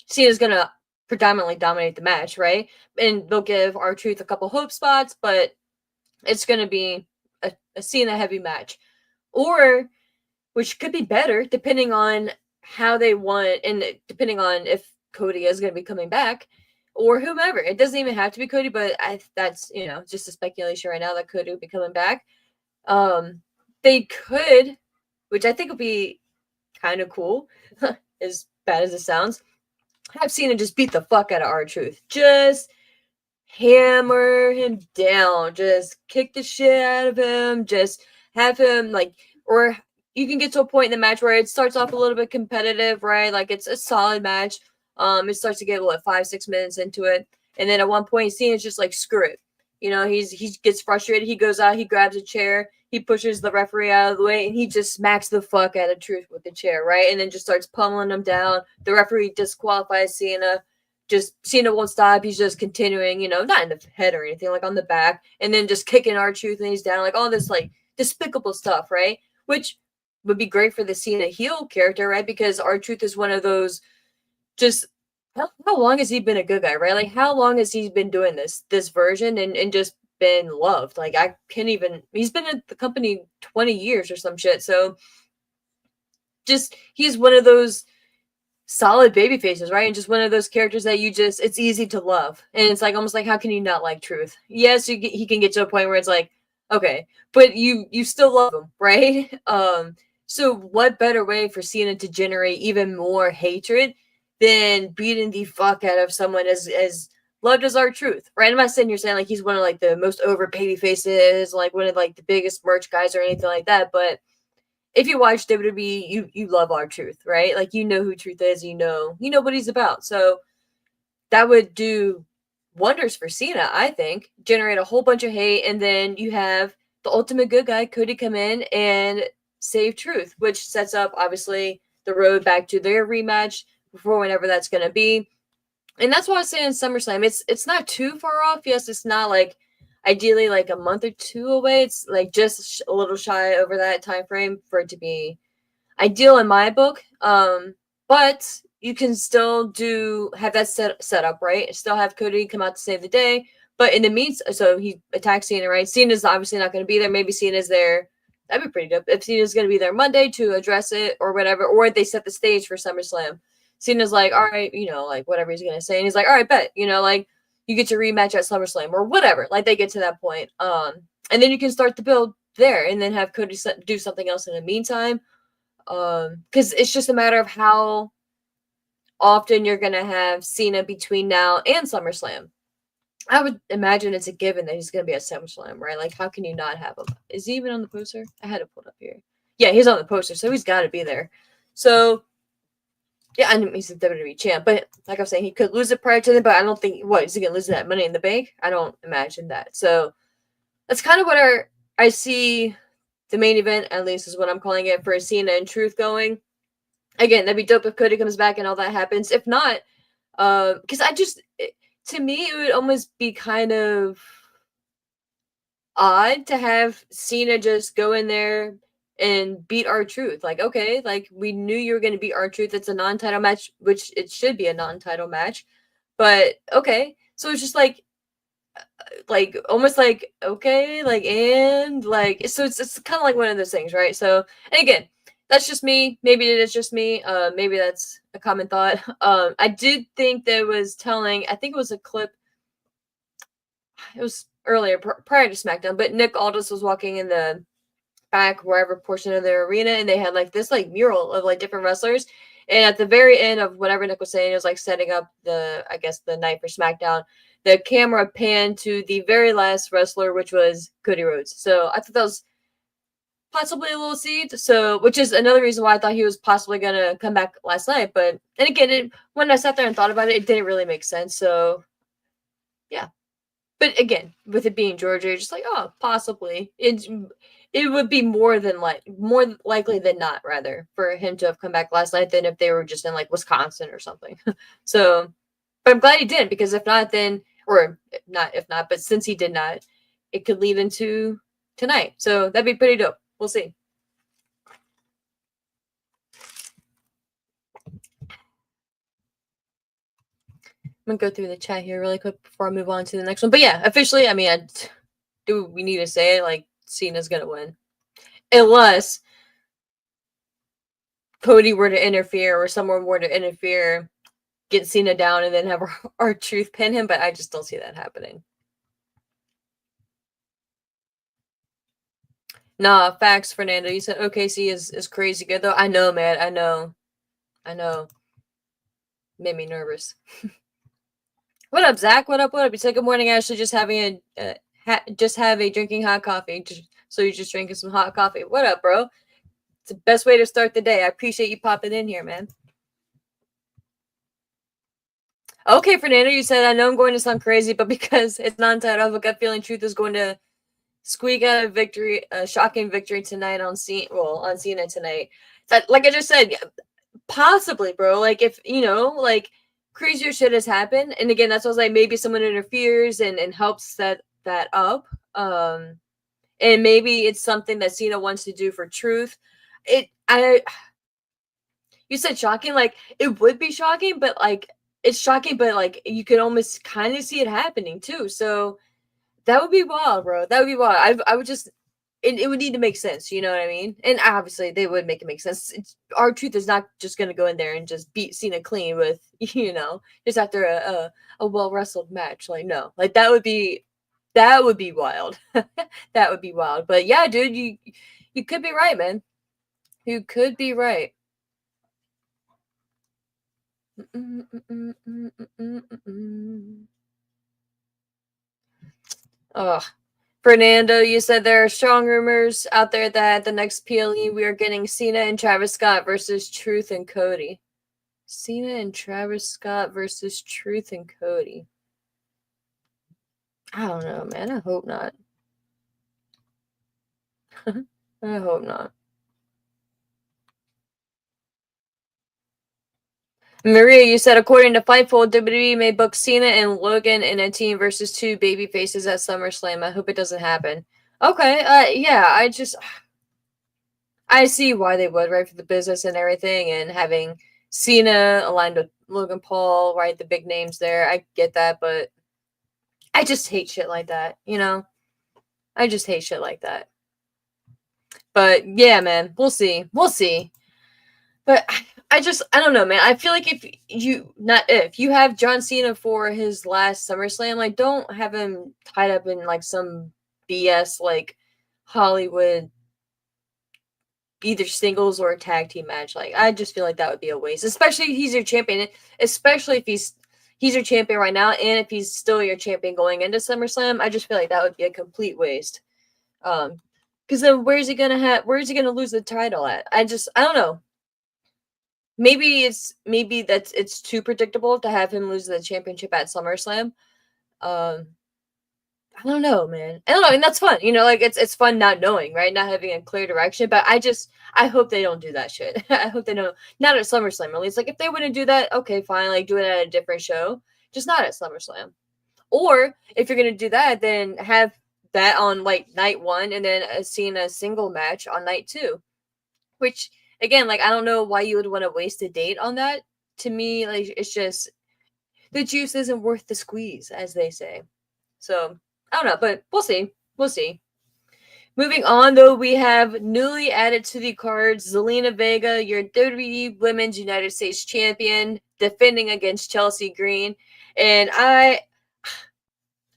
Speaker 1: Cena's going to predominantly dominate the match, right? And they'll give R-Truth a couple hope spots, but it's going to be a Cena heavy match. Or, which could be better, depending on how they want, and depending on if Cody is going to be coming back, or whomever. It doesn't even have to be Cody, but that's, just a speculation right now that Cody would be coming back. They could, which I think would be kind of cool, as bad as it sounds, have Cena just beat the fuck out of R-Truth. Just hammer him down. Just kick the shit out of him. Just have him, or you can get to a point in the match where it starts off a little bit competitive, right? Like, it's a solid match. It starts to get, 5-6 minutes into it. And then at one point, Cena's just like, screw it. He gets frustrated. He goes out, he grabs a chair, he pushes the referee out of the way, and he just smacks the fuck out of Truth with the chair, right? And then just starts pummeling him down. The referee disqualifies Cena. Just Cena won't stop. He's just continuing, not in the head or anything, like on the back, and then just kicking R-Truth and he's down, like all this despicable stuff, right? Which would be great for the Cena heel character, right? Because R-Truth is one of those just how long has he been a good guy, right? Like, how long has he been doing this version and just been loved? Like, I can't even, he's been at the company 20 years or some shit. So just, he's one of those solid baby faces, right? And just one of those characters that it's easy to love. And it's like, almost like, how can you not like Truth? Yes, he can get to a point where it's like, Okay, but you still love him, right? So what better way for Cena to generate even more hatred than beating the fuck out of someone as loved as R-Truth, right? I'm not sitting here saying like he's one of like the most over baby faces, like one of like the biggest merch guys or anything like that, but if you watch WWE, you love R-Truth, right? Like you know who Truth is, you know what he's about. So that would do wonders for Cena, I think. Generate a whole bunch of hate, and then you have the ultimate good guy, Cody, come in and save Truth, which sets up obviously the road back to their rematch for whenever that's gonna be. And that's why I was saying SummerSlam. It's not too far off. Yes, it's not like ideally like a month or two away. It's like just a little shy over that time frame for it to be ideal in my book. But you can still have that set up, right? Still have Cody come out to save the day. But in the meantime, so he attacks Cena, right? Cena's obviously not going to be there. Maybe Cena's there. That'd be pretty dope. If Cena's going to be there Monday to address it or whatever, or they set the stage for SummerSlam. Cena's like, all right, like whatever he's going to say. And he's like, all right, bet, like you get your rematch at SummerSlam or whatever. Like they get to that point. And then you can start the build there and then have Cody do something else in the meantime. Because it's just a matter of how often you're gonna have Cena between now and SummerSlam. I would imagine it's a given that he's gonna be at SummerSlam, right? Like, how can you not have him? Is he even on the poster? I had it pulled up here. Yeah, he's on the poster, so he's got to be there. So, yeah, I mean, he's the WWE champ, but like I was saying, he could lose it prior to then. But I don't think is he gonna lose that Money in the Bank? I don't imagine that. So that's kind of what I see. The main event, at least, is what I'm calling it for Cena and Truth going. Again, that'd be dope if Cody comes back and all that happens. If not, because to me, it would almost be kind of odd to have Cena just go in there and beat R-Truth. Like, okay, like we knew you were going to beat R-Truth. It's a non-title match, which it should be a non-title match. But okay, so it's just like almost like okay, like and like so it's kind of like one of those things, right? So and again, that's just me. Maybe it is just me. Maybe that's a common thought. I did think there was telling. I think it was a clip. It was earlier prior to SmackDown, but Nick Aldis was walking in the back wherever portion of their arena, and they had like this like mural of like different wrestlers. And at the very end of whatever Nick was saying, it was like setting up the night for SmackDown. The camera panned to the very last wrestler, which was Cody Rhodes. So I thought that was possibly a little seed. So, which is another reason why I thought he was possibly gonna come back last night. But and again, when I sat there and thought about it, it didn't really make sense. So, yeah. But again, with it being Georgia, you're just like, oh, possibly it would be more likely than not, rather, for him to have come back last night than if they were just in like Wisconsin or something. So, but I'm glad he didn't, because if not, then but since he did not, it could lead into tonight. So that'd be pretty dope. We'll see. I'm gonna go through the chat here really quick before I move on to the next one. But yeah, officially, I mean, do we need to say it? Like, Cena's gonna win, unless Cody were to interfere or someone were to interfere, get Cena down, and then have R-Truth pin him. But I just don't see that happening. Nah, facts, Fernando. You said OKC is crazy good though. I know, man. I know. Made me nervous. What up, Zach? What up? You said good morning, Ashley. Just having drinking hot coffee. So you're just drinking some hot coffee. What up, bro? It's the best way to start the day. I appreciate you popping in here, man. Okay, Fernando, you said, I know I'm going to sound crazy, but because it's non-title, I have a gut feeling Truth is going to squeak out a shocking victory tonight on Cena tonight. That, like I just said, possibly, bro. Like, if, like, crazier shit has happened, and again, that's what I was like, maybe someone interferes and helps set that up. And maybe it's something that Cena wants to do for Truth. You said shocking, like, it would be shocking, but, like, it's shocking, but, like, you can almost kind of see it happening, too. So, that would be wild, bro. That would be wild. I would just... it would need to make sense, you know what I mean? And obviously, they would make it make sense. R-Truth is not just going to go in there and just beat Cena clean with, just after a well-wrestled match. Like, no. Like, that would be That would be wild. That would be wild. But yeah, dude, you could be right, man. You could be right. Ugh. Fernando, you said there are strong rumors out there that the next PLE we are getting Cena and Travis Scott versus Truth and Cody. Cena and Travis Scott versus Truth and Cody. I don't know, man. I hope not. I hope not. Maria, you said according to Fightful, WWE may book Cena and Logan in a team versus two baby faces at SummerSlam. I hope it doesn't happen. Okay, yeah, I see why they would, right, for the business and everything, and having Cena aligned with Logan Paul, right, the big names there. I get that, but I just hate shit like that, you know? I just hate shit like that. But yeah, man, we'll see. We'll see. But I don't know, man. I feel like if you have John Cena for his last SummerSlam, like, don't have him tied up in like some BS like Hollywood either singles or a tag team match. Like, I just feel like that would be a waste, especially if he's your champion, especially if he's your champion right now, and if he's still your champion going into SummerSlam. I just feel like that would be a complete waste. Because then where's he gonna lose the title at? I don't know. Maybe it's too predictable to have him lose the championship at SummerSlam. I don't know, man. I don't know, and that's fun. You know, like it's fun not knowing, right? Not having a clear direction. But I hope they don't do that shit. I hope they don't. Not at SummerSlam, at least. Like, if they wouldn't do that, okay, fine. Like, do it at a different show, just not at SummerSlam. Or if you're gonna do that, then have that on like night one, and then a Cena single match on night two. Which, again, like, I don't know why you would want to waste a date on that. To me, like, it's just the juice isn't worth the squeeze, as they say. So I don't know, but we'll see. We'll see. Moving on, though, we have newly added to the cards Zelina Vega, your WWE Women's United States Champion, defending against Chelsea Green. And I'm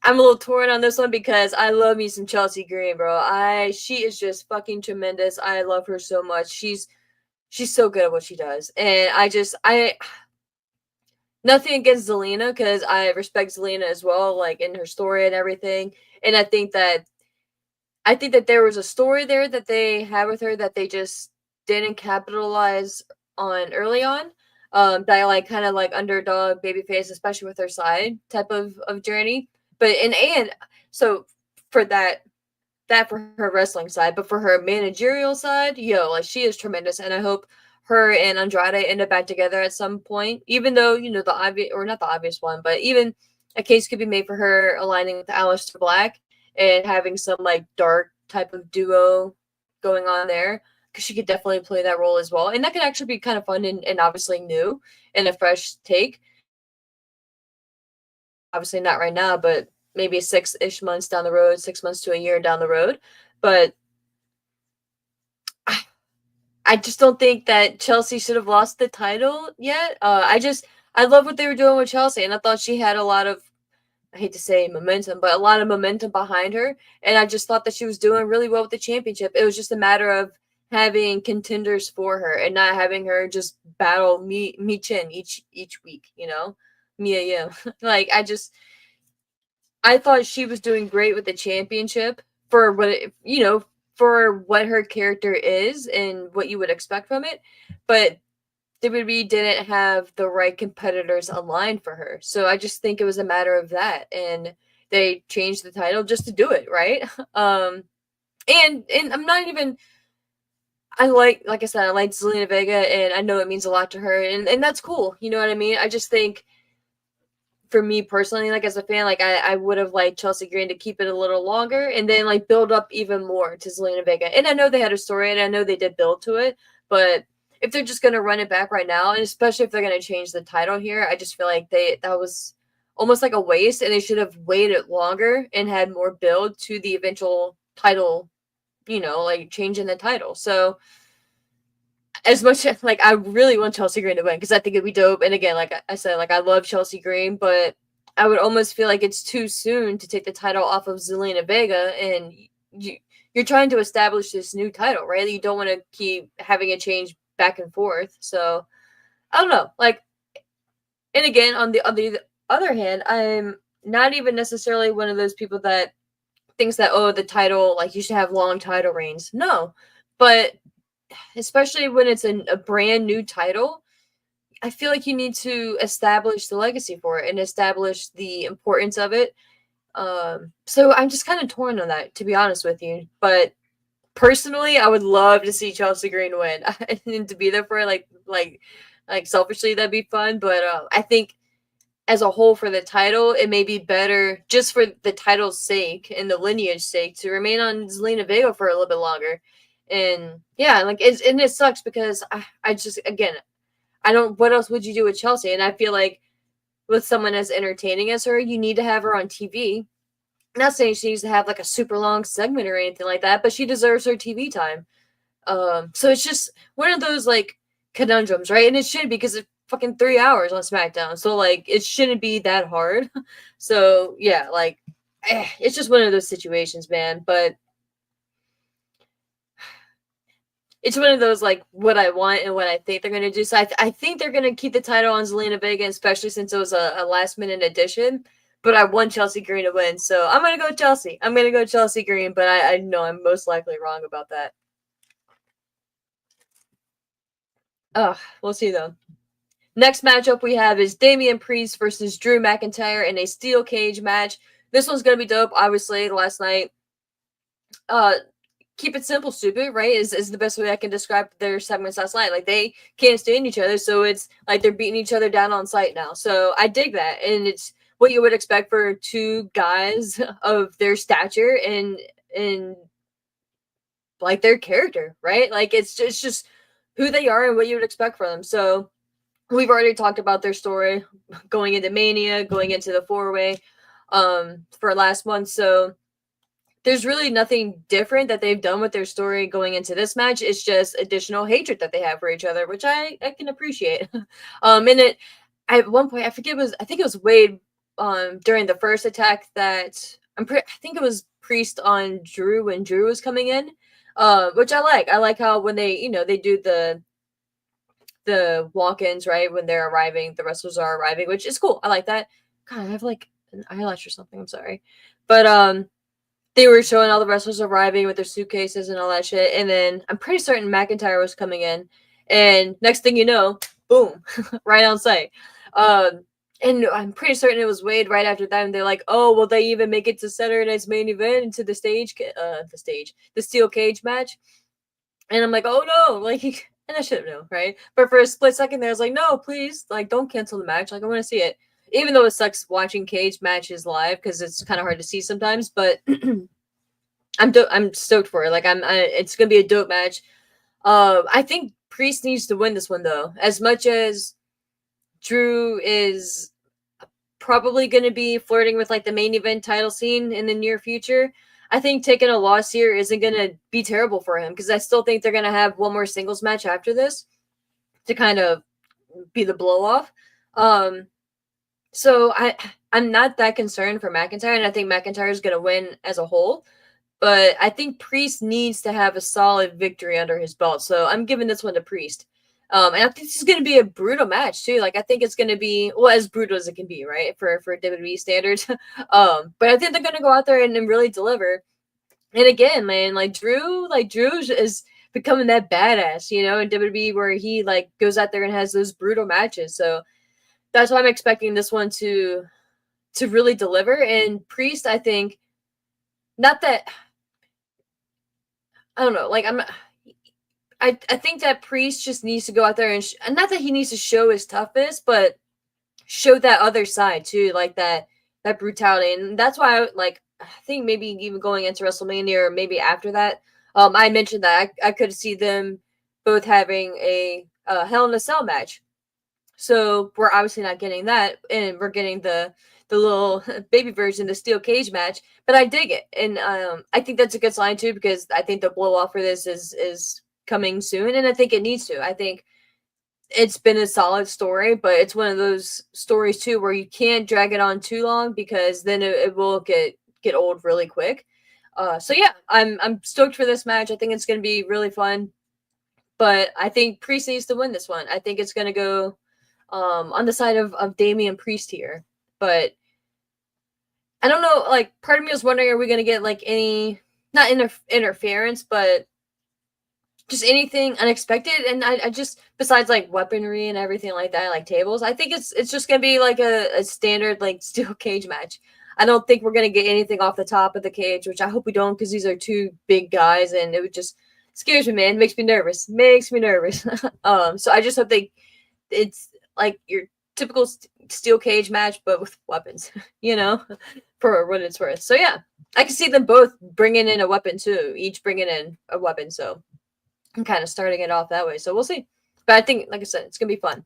Speaker 1: a little torn on this one because I love me some Chelsea Green, bro. She is just fucking tremendous. I love her so much. She's so good at what she does. And nothing against Zelina, because I respect Zelina as well, like in her story and everything. And I think that there was a story there that they had with her that they just didn't capitalize on early on. That like kind of like underdog babyface, especially with her side type of journey. But and so for that for her wrestling side, but for her managerial side, like, she is tremendous, and I hope her and Andrade end up back together at some point. Even though, the obvious, or not the obvious one, but even a case could be made for her aligning with Aleister Black and having some like dark type of duo going on there, because she could definitely play that role as well, and that could actually be kind of fun and obviously new and a fresh take. Obviously not right now, but maybe 6-ish months down the road, 6 months to a year down the road. But I just don't think that Chelsea should have lost the title yet. I love what they were doing with Chelsea, and I thought she had a lot of, I hate to say momentum, but a lot of momentum behind her. And I just thought that she was doing really well with the championship. It was just a matter of having contenders for her and not having her just battle Mi Chen each week, Mia Yim. Like, I thought she was doing great with the championship for what her character is and what you would expect from it. But WWE didn't have the right competitors aligned for her. So I just think it was a matter of that. And they changed the title just to do it, right? And I'm not even, like I said, I like Zelina Vega, and I know it means a lot to her, and that's cool. You know what I mean? I just think, for me personally, like, as a fan, like, I would have liked Chelsea Green to keep it a little longer and then like build up even more to Zelina Vega. And I know they had a story, and I know they did build to it, but if they're just gonna run it back right now, and especially if they're gonna change the title here, I just feel like that was almost like a waste, and they should have waited longer and had more build to the eventual title, like changing the title. So as much as, like, I really want Chelsea Green to win because I think it'd be dope. And again, like I said, like, I love Chelsea Green, but I would almost feel like it's too soon to take the title off of Zelina Vega, and you're trying to establish this new title, right? You don't want to keep having it change back and forth. So I don't know. Like, and again, on the other hand, I'm not even necessarily one of those people that thinks that, oh, the title, like, you should have long title reigns. No, but especially when it's a brand new title, I feel like you need to establish the legacy for it and establish the importance of it. So I'm just kind of torn on that, to be honest with you. But personally, I would love to see Chelsea Green win and to be there for it. Like selfishly, that'd be fun. But I think as a whole for the title, it may be better just for the title's sake and the lineage sake to remain on Zelina Vega for a little bit longer. And yeah, like it sucks because I just, again, I don't, what else would you do with Chelsea? And I feel like with someone as entertaining as her, you need to have her on TV. I'm not saying she needs to have like a super long segment or anything like that, but she deserves her TV time. So it's just one of those like conundrums, right? And it should be because it's fucking 3 hours on SmackDown. So like it shouldn't be that hard. So yeah, like it's just one of those situations, man. But it's one of those like what I want and what I think they're gonna do. So I think they're gonna keep the title on Zelina Vega, especially since it was a last minute addition. But I want Chelsea Green to win, so I'm gonna go Chelsea. I'm gonna go Chelsea Green, but I know I'm most likely wrong about that. We'll see though. Next matchup we have is Damian Priest versus Drew McIntyre in a steel cage match. This one's gonna be dope. Obviously, last night, keep it simple, stupid, right? Is the best way I can describe their segments last night. Like they can't stand each other, so it's like they're beating each other down on sight now. So I dig that, and it's what you would expect for two guys of their stature and like their character, right? Like it's just who they are and what you would expect from them. So we've already talked about their story going into Mania, going into the 4-way for last month. So there's really nothing different that they've done with their story going into this match. It's just additional hatred that they have for each other, which I can appreciate. And it at one point, I think it was Wade during the first attack that I think it was Priest on Drew when Drew was coming in. Which I like. I like how when they do the walk-ins, right? When they're arriving, the wrestlers are arriving, which is cool. I like that. God, I have like an eyelash or something. I'm sorry. But they were showing all the wrestlers arriving with their suitcases and all that shit. And then I'm pretty certain McIntyre was coming in. And next thing you know, boom, right on site. And I'm pretty certain it was Wade right after that. And they're like, oh, will they even make it to Saturday's main event into the steel cage match? And I'm like, oh no, like, and I should have known, right? But for a split second there, I was like, no, please, like, don't cancel the match. Like, I want to see it. Even though it sucks watching cage matches live because it's kind of hard to see sometimes, but I'm stoked for it. Like it's gonna be a dope match. I think Priest needs to win this one though. As much as Drew is probably gonna be flirting with like the main event title scene in the near future, I think taking a loss here isn't gonna be terrible for him because I still think they're gonna have one more singles match after this to kind of be the blow off. So I'm not that concerned for McIntyre, and I think McIntyre is going to win as a whole. But I think Priest needs to have a solid victory under his belt. So I'm giving this one to Priest. And I think this is going to be a brutal match too. Like I think it's going to be as brutal as it can be, right? For WWE standards. But I think they're going to go out there and really deliver. And again, man, like Drew is becoming that badass, in WWE where he like goes out there and has those brutal matches. So that's why I'm expecting this one to really deliver. And Priest, I think, not that I don't know, like I think that Priest just needs to go out there and not that he needs to show his toughness, but show that other side too, like that brutality. And that's why I think maybe even going into WrestleMania or maybe after that, I mentioned that I could see them both having a Hell in a Cell match. So we're obviously not getting that, and we're getting the little baby version, the steel cage match. But I dig it, and I think that's a good sign too because I think the blow off for this is coming soon, and I think it needs to. I think it's been a solid story, but it's one of those stories too where you can't drag it on too long because then it will get old really quick. So yeah, I'm stoked for this match. I think it's gonna be really fun. But I think Priest needs to win this one. I think it's gonna go on the side of Damian Priest here. But I don't know, like part of me was wondering, are we gonna get like any not interference, but just anything unexpected? And I just besides like weaponry and everything like that, like tables, I think it's just gonna be like a standard like steel cage match. I don't think we're gonna get anything off the top of the cage, which I hope we don't, because these are two big guys, and it would just scares me, man. Makes me nervous. Makes me nervous. So I just hope it's like your typical steel cage match, but with weapons, you know, for what it's worth. So yeah, I can see them both bringing in a weapon too, each bringing in a weapon. So I'm kind of starting it off that way. So we'll see. But I think, like I said, it's gonna be fun.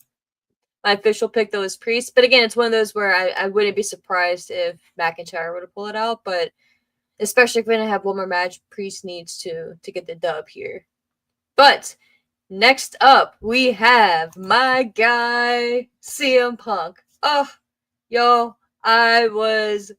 Speaker 1: My official pick though is Priest, but again, it's one of those where I wouldn't be surprised if McIntyre would have pulled it out, but especially if we're gonna have one more match, Priest needs to get the dub here. But next up, we have my guy CM Punk. Oh, yo, I was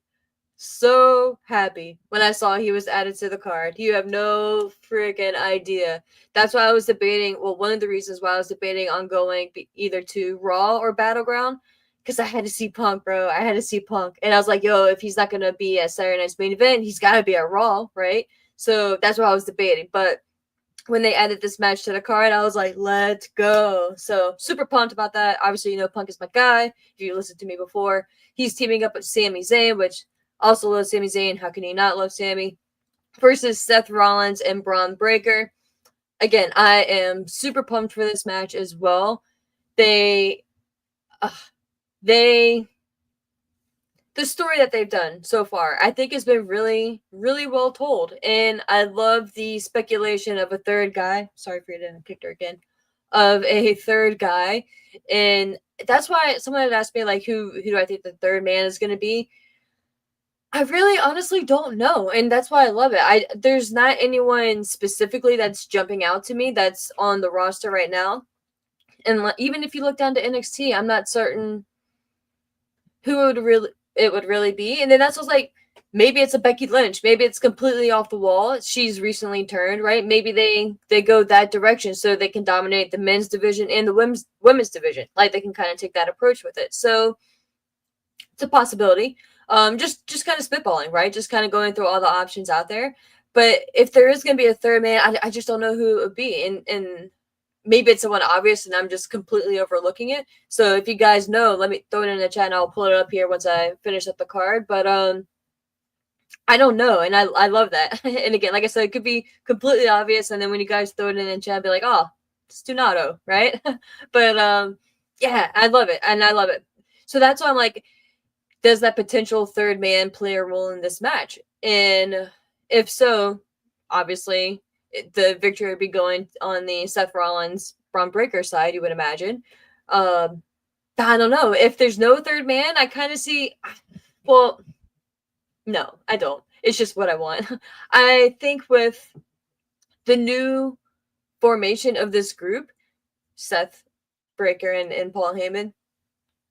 Speaker 1: so happy when I saw he was added to the card. You have no freaking idea. That's why I was debating. Well, one of the reasons why I was debating on going either to Raw or Battleground, because I had to see Punk, bro. I had to see Punk. And I was like, yo, if he's not going to be at Saturday Night's Main Event, he's got to be at Raw, right? So that's why I was debating. But when they added this match to the card, I was like, let's go. So super pumped about that. Obviously, you know, Punk is my guy. If you listened to me before, he's teaming up with Sami Zayn, which also loves Sami Zayn. How can you not love Sami? Versus Seth Rollins and Braun Breaker. Again, I am super pumped for this match as well. The story that they've done so far, I think, has been really, really well told. And I love the speculation of a third guy. Sorry for getting kicked her again. Of a third guy. And that's why someone had asked me, like, who do I think the third man is going to be? I really honestly don't know. And that's why I love it. There's not anyone specifically that's jumping out to me that's on the roster right now. And even if you look down to NXT, I'm not certain who it would really be. And then that's what's like, maybe it's a Becky Lynch. Maybe it's completely off the wall. She's recently turned, right? Maybe they go that direction so they can dominate the men's division and the women's division. Like, they can kind of take that approach with it. So it's a possibility. Just kind of spitballing, right? Just kind of going through all the options out there. But if there is going to be a third man, I just don't know who it would be. And maybe it's someone obvious and I'm just completely overlooking it. So if you guys know, let me throw it in the chat and I'll pull it up here once I finish up the card. But I don't know. And I love that. And again, like I said, it could be completely obvious. And then when you guys throw it in the chat, be like, oh, it's Donato, right? But yeah, I love it. And I love it. So that's why I'm like, does that potential third man play a role in this match? And if so, obviously the victory would be going on the Seth Rollins Braun Breaker side, you would imagine. I don't know. If there's no third man, I kind of see, well, no, I don't. It's just what I want. I think with the new formation of this group, Seth Breaker and Paul Heyman,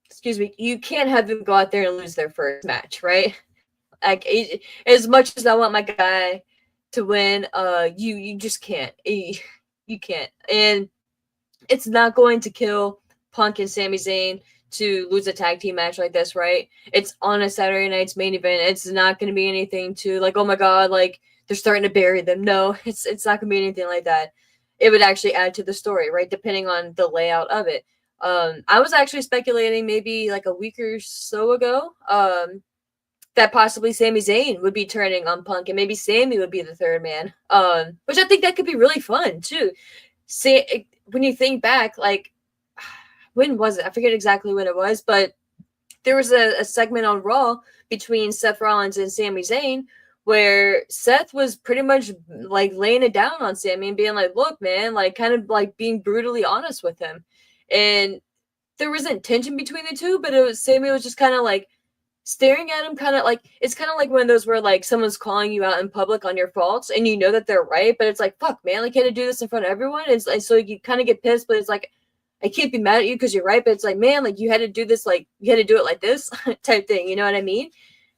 Speaker 1: excuse me, you can't have them go out there and lose their first match, right? Like, as much as I want my guy to win, you just can't. You can't. And it's not going to kill Punk and Sami Zayn to lose a tag team match like this, right? It's on a Saturday night's main event. It's not going to be anything to like, oh my god, like they're starting to bury them. No, it's not going to be anything like that. It would actually add to the story, right? Depending on the layout of it. I was actually speculating maybe like a week or so ago that possibly Sami Zayn would be turning on Punk and maybe Sami would be the third man, which I think that could be really fun too. See, when you think back, like, when was it? I forget exactly when it was, but there was a segment on Raw between Seth Rollins and Sami Zayn where Seth was pretty much like laying it down on Sami and being like, look, man, like kind of like being brutally honest with him. And there wasn't tension between the two, but Sami was just kind of like staring at him, kind of like, it's kind of like one of those where like someone's calling you out in public on your faults and you know that they're right, but it's like, fuck, man, like, can't I do this in front of everyone? It's like, so you kind of get pissed, but it's like, I can't be mad at you because you're right, but it's like, man, like you had to do this, like you had to do it like this type thing. You know what I mean?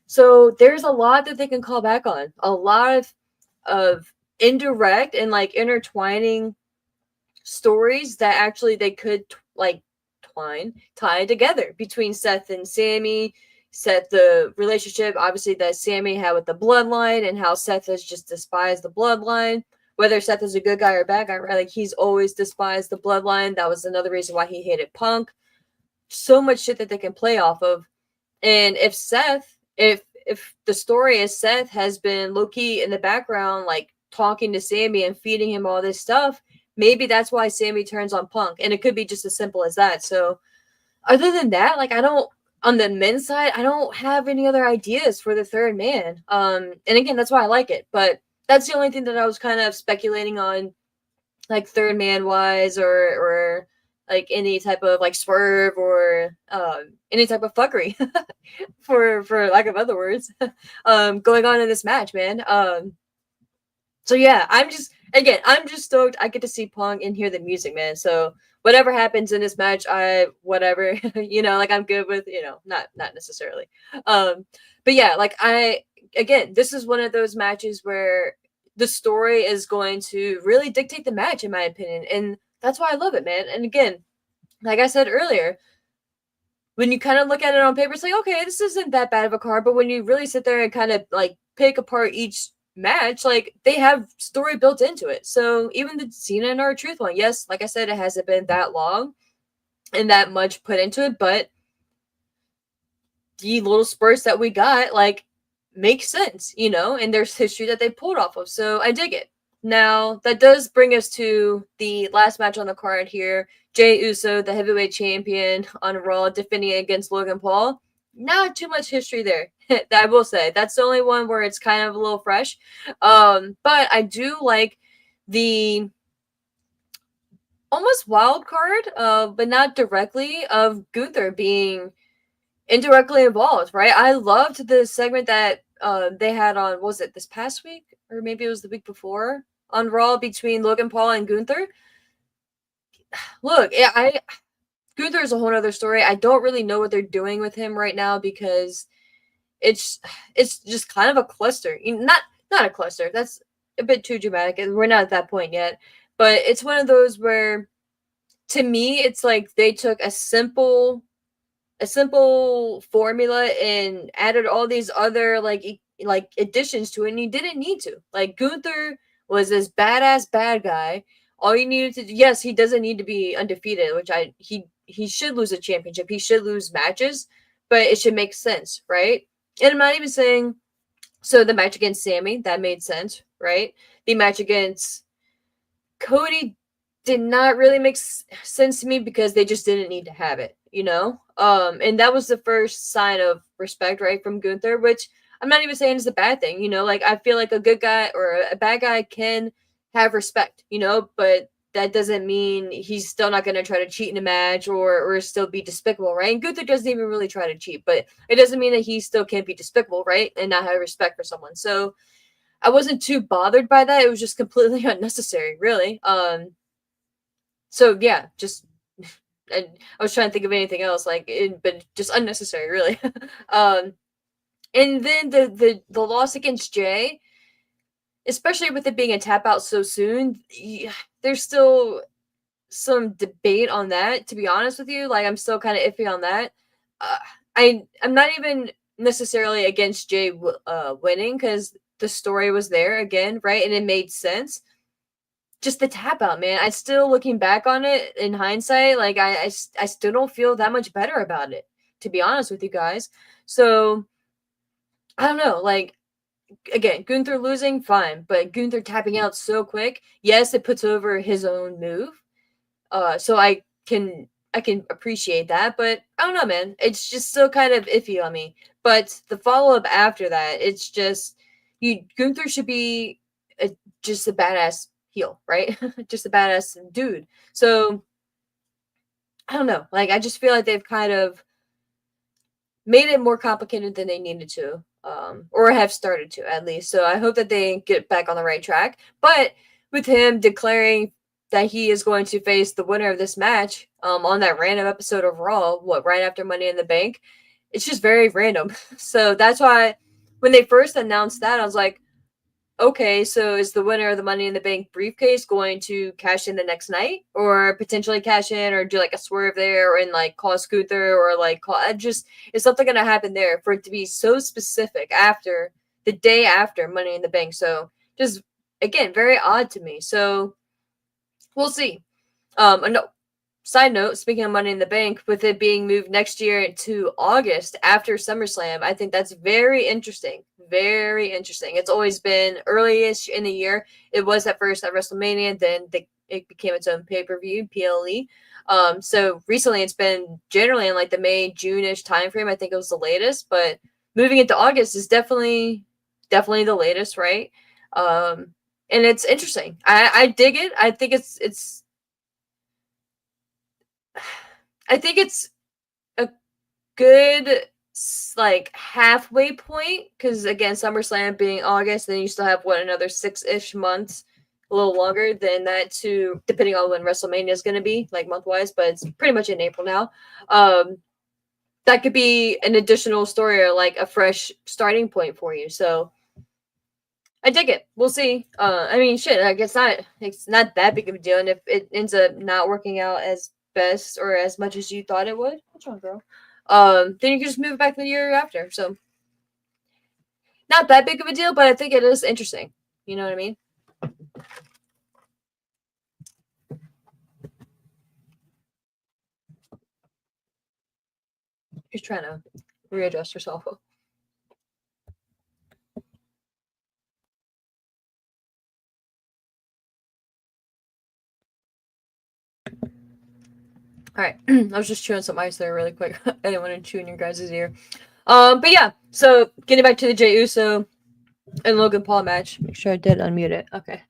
Speaker 1: So there's a lot that they can call back on. A lot of indirect and like intertwining stories that actually they could like tie together between Seth and Sammy. Seth, the relationship obviously that Sammy had with the bloodline, and how Seth has just despised the bloodline. Whether Seth is a good guy or a bad guy, right? Like he's always despised the bloodline. That was another reason why he hated Punk. So much shit that they can play off of. And if Seth, if the story is Seth has been low key in the background, like talking to Sammy and feeding him all this stuff, maybe that's why Sammy turns on Punk, and it could be just as simple as that. So, other than that, like I don't on the men's side, I don't have any other ideas for the third man. And again, that's why I like it. But that's the only thing that I was kind of speculating on, like third man wise, or like any type of like swerve or any type of fuckery, for lack of other words, going on in this match, man. So yeah, I'm just stoked. I get to see Punk and hear the music, man. So whatever happens in this match, whatever, like I'm good with, not necessarily. But yeah, like this is one of those matches where the story is going to really dictate the match, in my opinion. And that's why I love it, man. And again, like I said earlier, when you kind of look at it on paper, it's like, okay, this isn't that bad of a card. But when you really sit there and kind of like pick apart each match, like they have story built into it. So even the Cena and R-Truth one, yes, like I said, it hasn't been that long and that much put into it, but the little spurts that we got, like, make sense, and there's history that they pulled off of. So I dig it. Now, that does bring us to the last match on the card here. Jey Uso, the heavyweight champion on Raw, defending against Logan Paul. Not too much history there, I will say. That's the only one where it's kind of a little fresh. But I do like the almost wild card, but not directly, of Gunther being indirectly involved, right? I loved the segment that they had on, was it this past week? Or maybe it was the week before, on Raw, between Logan Paul and Gunther. Look, Gunther is a whole other story. I don't really know what they're doing with him right now, because it's just kind of a cluster. Not a cluster. That's a bit too dramatic, and we're not at that point yet. But it's one of those where, to me, it's like they took a simple formula and added all these other like additions to it, and you didn't need to. Like, Gunther was this badass bad guy. All you needed to do, yes, he doesn't need to be undefeated, which he should lose a championship. He should lose matches, but it should make sense, right? And I'm not even saying, so the match against Sammy, that made sense, right? The match against Cody did not really make sense to me, because they just didn't need to have it, and that was the first sign of respect, right, from Gunther, which I'm not even saying is a bad thing, like I feel like a good guy or a bad guy can have respect, but that doesn't mean he's still not going to try to cheat in a match or still be despicable, right? And Gunther doesn't even really try to cheat, but it doesn't mean that he still can't be despicable, right, and not have respect for someone. So I wasn't too bothered by that. It was just completely unnecessary, really. So yeah, just, and I was trying to think of anything else, but just unnecessary, really. And then the loss against Jey, especially with it being a tap out so soon, there's still some debate on that, to be honest with you. Like, I'm still kind of iffy on that. I'm not even necessarily against Jey winning, because the story was there again, right? And it made sense. Just the tap out, man. I still, looking back on it in hindsight, like I still don't feel that much better about it, to be honest with you guys. So I don't know, like, again, Gunther losing, fine, but Gunther tapping out so quick, yes, it puts over his own move. So I can appreciate that, but I don't know, man. It's just still kind of iffy on me. But the follow up after that, it's just, Gunther should be just a badass heel, right? Just a badass dude. So I don't know. Like, I just feel like they've kind of made it more complicated than they needed to, or have started to, at least. So I hope that they get back on the right track. But with him declaring that he is going to face the winner of this match on that random episode of Raw, right after Money in the Bank. It's just very random. So that's why when they first announced that, I was like, okay, so is the winner of the Money in the Bank briefcase going to cash in the next night, or potentially cash in, or do like a swerve there, and like call a scooter, or like call? Is something going to happen there for it to be so specific after the day after Money in the Bank? So just again, very odd to me. So we'll see. No, side note, speaking of Money in the Bank, with it being moved next year to August after SummerSlam, I think that's very interesting. Very interesting. It's always been early-ish in the year. It was at first at WrestleMania, then it became its own pay-per-view, PLE. So recently it's been generally in like the May, June-ish time frame. I think it was the latest, but moving into August is definitely the latest, right? And it's interesting. I dig it. I think it's a good like halfway point, because again, SummerSlam being August, then you still have another 6-ish months, a little longer than that, to depending on when WrestleMania is going to be, like month wise, but it's pretty much in April now. That could be an additional story, or like a fresh starting point for you. So I dig it. We'll see. I mean, shit. Like it's not that big of a deal, and if it ends up not working out as best or as much as you thought it would, what's wrong, girl? Then you can just move back the year after. So not that big of a deal, but I think it is interesting. You know what I mean? She's trying to readjust herself. All right, I was just chewing some ice there really quick. I didn't want to chew in your guys' ear. But yeah, so getting back to the Jey Uso and Logan Paul match. Make sure I did unmute it. Okay.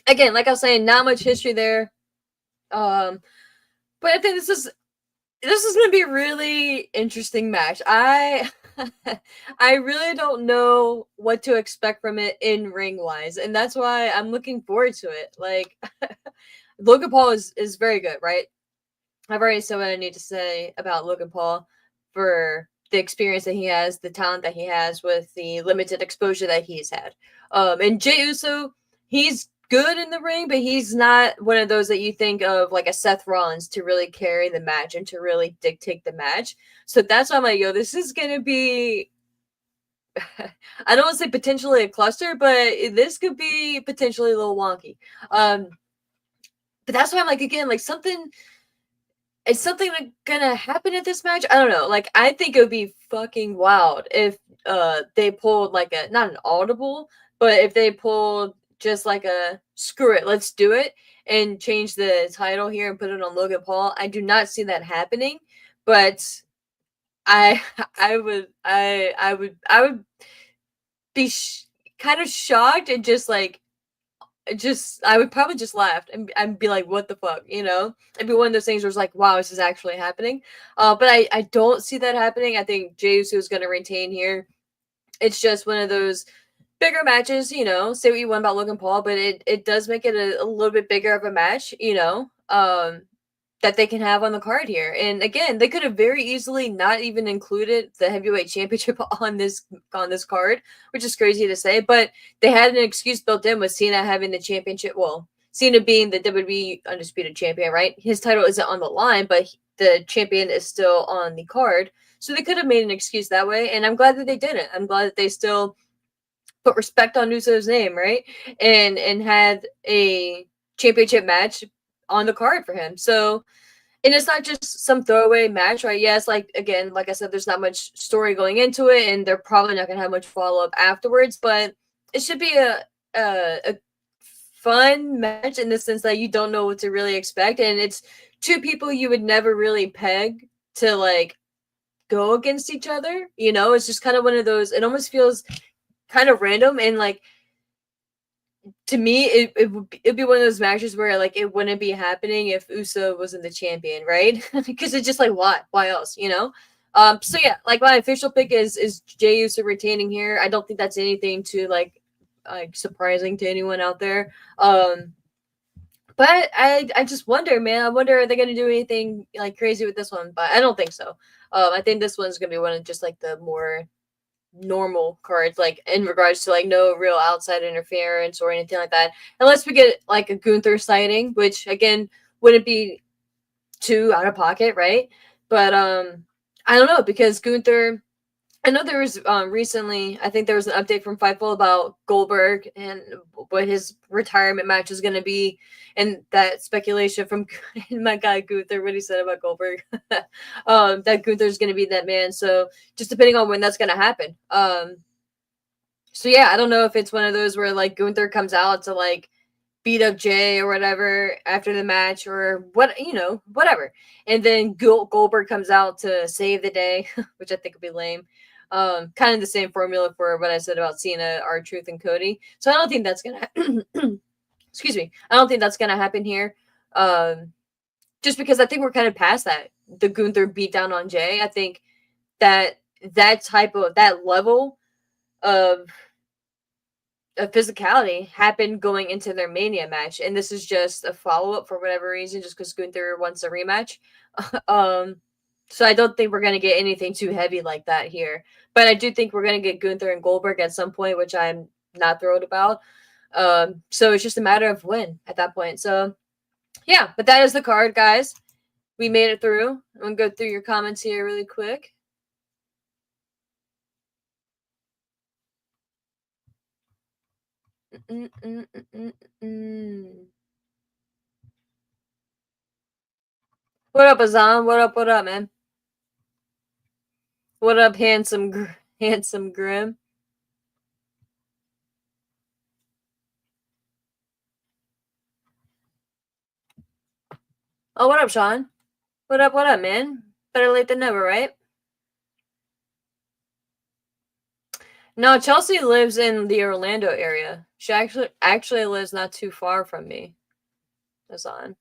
Speaker 1: Again, like I was saying, not much history there. But I think this is gonna be a really interesting match. I really don't know what to expect from it in ring wise, and that's why I'm looking forward to it. Like Logan Paul is very good, right? I've already said what I need to say about Logan Paul for the experience that he has, the talent that he has, with the limited exposure that he's had. And Jey Uso, he's good in the ring, but he's not one of those that you think of like a Seth Rollins to really carry the match and to really dictate the match. So that's why I'm like, yo, this is gonna be I don't want to say potentially a cluster, but this could be potentially a little wonky. But that's why I'm like, again, like is something gonna happen at this match? I don't know. Like, I think it would be fucking wild if they pulled like a, not an audible, but if they pulled just like a screw it, let's do it, and change the title here and put it on Logan Paul. I do not see that happening, but I I would be kind of shocked and just like I would probably just laugh and be like, what the fuck, you know? It'd be one of those things where it's like, wow, this is actually happening. But I don't see that happening. I think Jey Uso is going to retain here. It's just one of those bigger matches, you know, say what you want about Logan Paul, but it does make it a little bit bigger of a match, you know, that they can have on the card here. And again, they could have very easily not even included the heavyweight championship on this card, which is crazy to say, but they had an excuse built in with Cena having the championship. Well, Cena being the WWE undisputed champion, right? His title isn't on the line, but the champion is still on the card. So they could have made an excuse that way, and I'm glad that they didn't. I'm glad that they still put respect on Uso's name, right? And had a championship match on the card for him. So, and it's not just some throwaway match, right? Yes, like again, like I said, there's not much story going into it, and they're probably not gonna have much follow up afterwards. But it should be a fun match in the sense that you don't know what to really expect, and it's two people you would never really peg to like go against each other. You know, it's just kind of one of those. It almost feels kind of random, and like to me, it'd be one of those matches where like it wouldn't be happening if Uso wasn't the champion, right? Because it's just like why else, you know? So yeah, like my official pick is Jey Uso retaining here. I don't think that's anything too like surprising to anyone out there. But I just wonder, man. I wonder, are they going to do anything like crazy with this one? But I don't think so. I think this one's going to be one of just like the more normal cards, like in regards to like no real outside interference or anything like that, unless we get like a Gunther sighting, which again wouldn't be too out of pocket, right? But I don't know, because Gunther, I know there was recently, I think there was an update from Fightful about Goldberg and what his retirement match is going to be, and that speculation from my guy Gunther, what he said about Goldberg, that Gunther's going to be that man. So just depending on when that's going to happen. So yeah, I don't know if it's one of those where like Gunther comes out to like beat up Jay or whatever after the match, or what, whatever, and then Goldberg comes out to save the day, which I think would be lame. Kind of the same formula for what I said about Cena, R-Truth, and Cody. So I don't think that's gonna excuse me. I don't think that's gonna happen here. Just because I think we're kind of past that. The Gunther beatdown on Jay. I think that that level of physicality happened going into their Mania match, and this is just a follow-up for whatever reason, just because Gunther wants a rematch. So I don't think we're going to get anything too heavy like that here. But I do think we're going to get Gunther and Goldberg at some point, which I'm not thrilled about. So it's just a matter of when at that point. So, yeah, but that is the card, guys. We made it through. I'm going to go through your comments here really quick. What up, Azam? What up, man? What up, handsome Grim? Oh, what up, Sean? What up, man? Better late than never, right? No, Chelsea lives in the Orlando area. She actually lives not too far from me. That's on.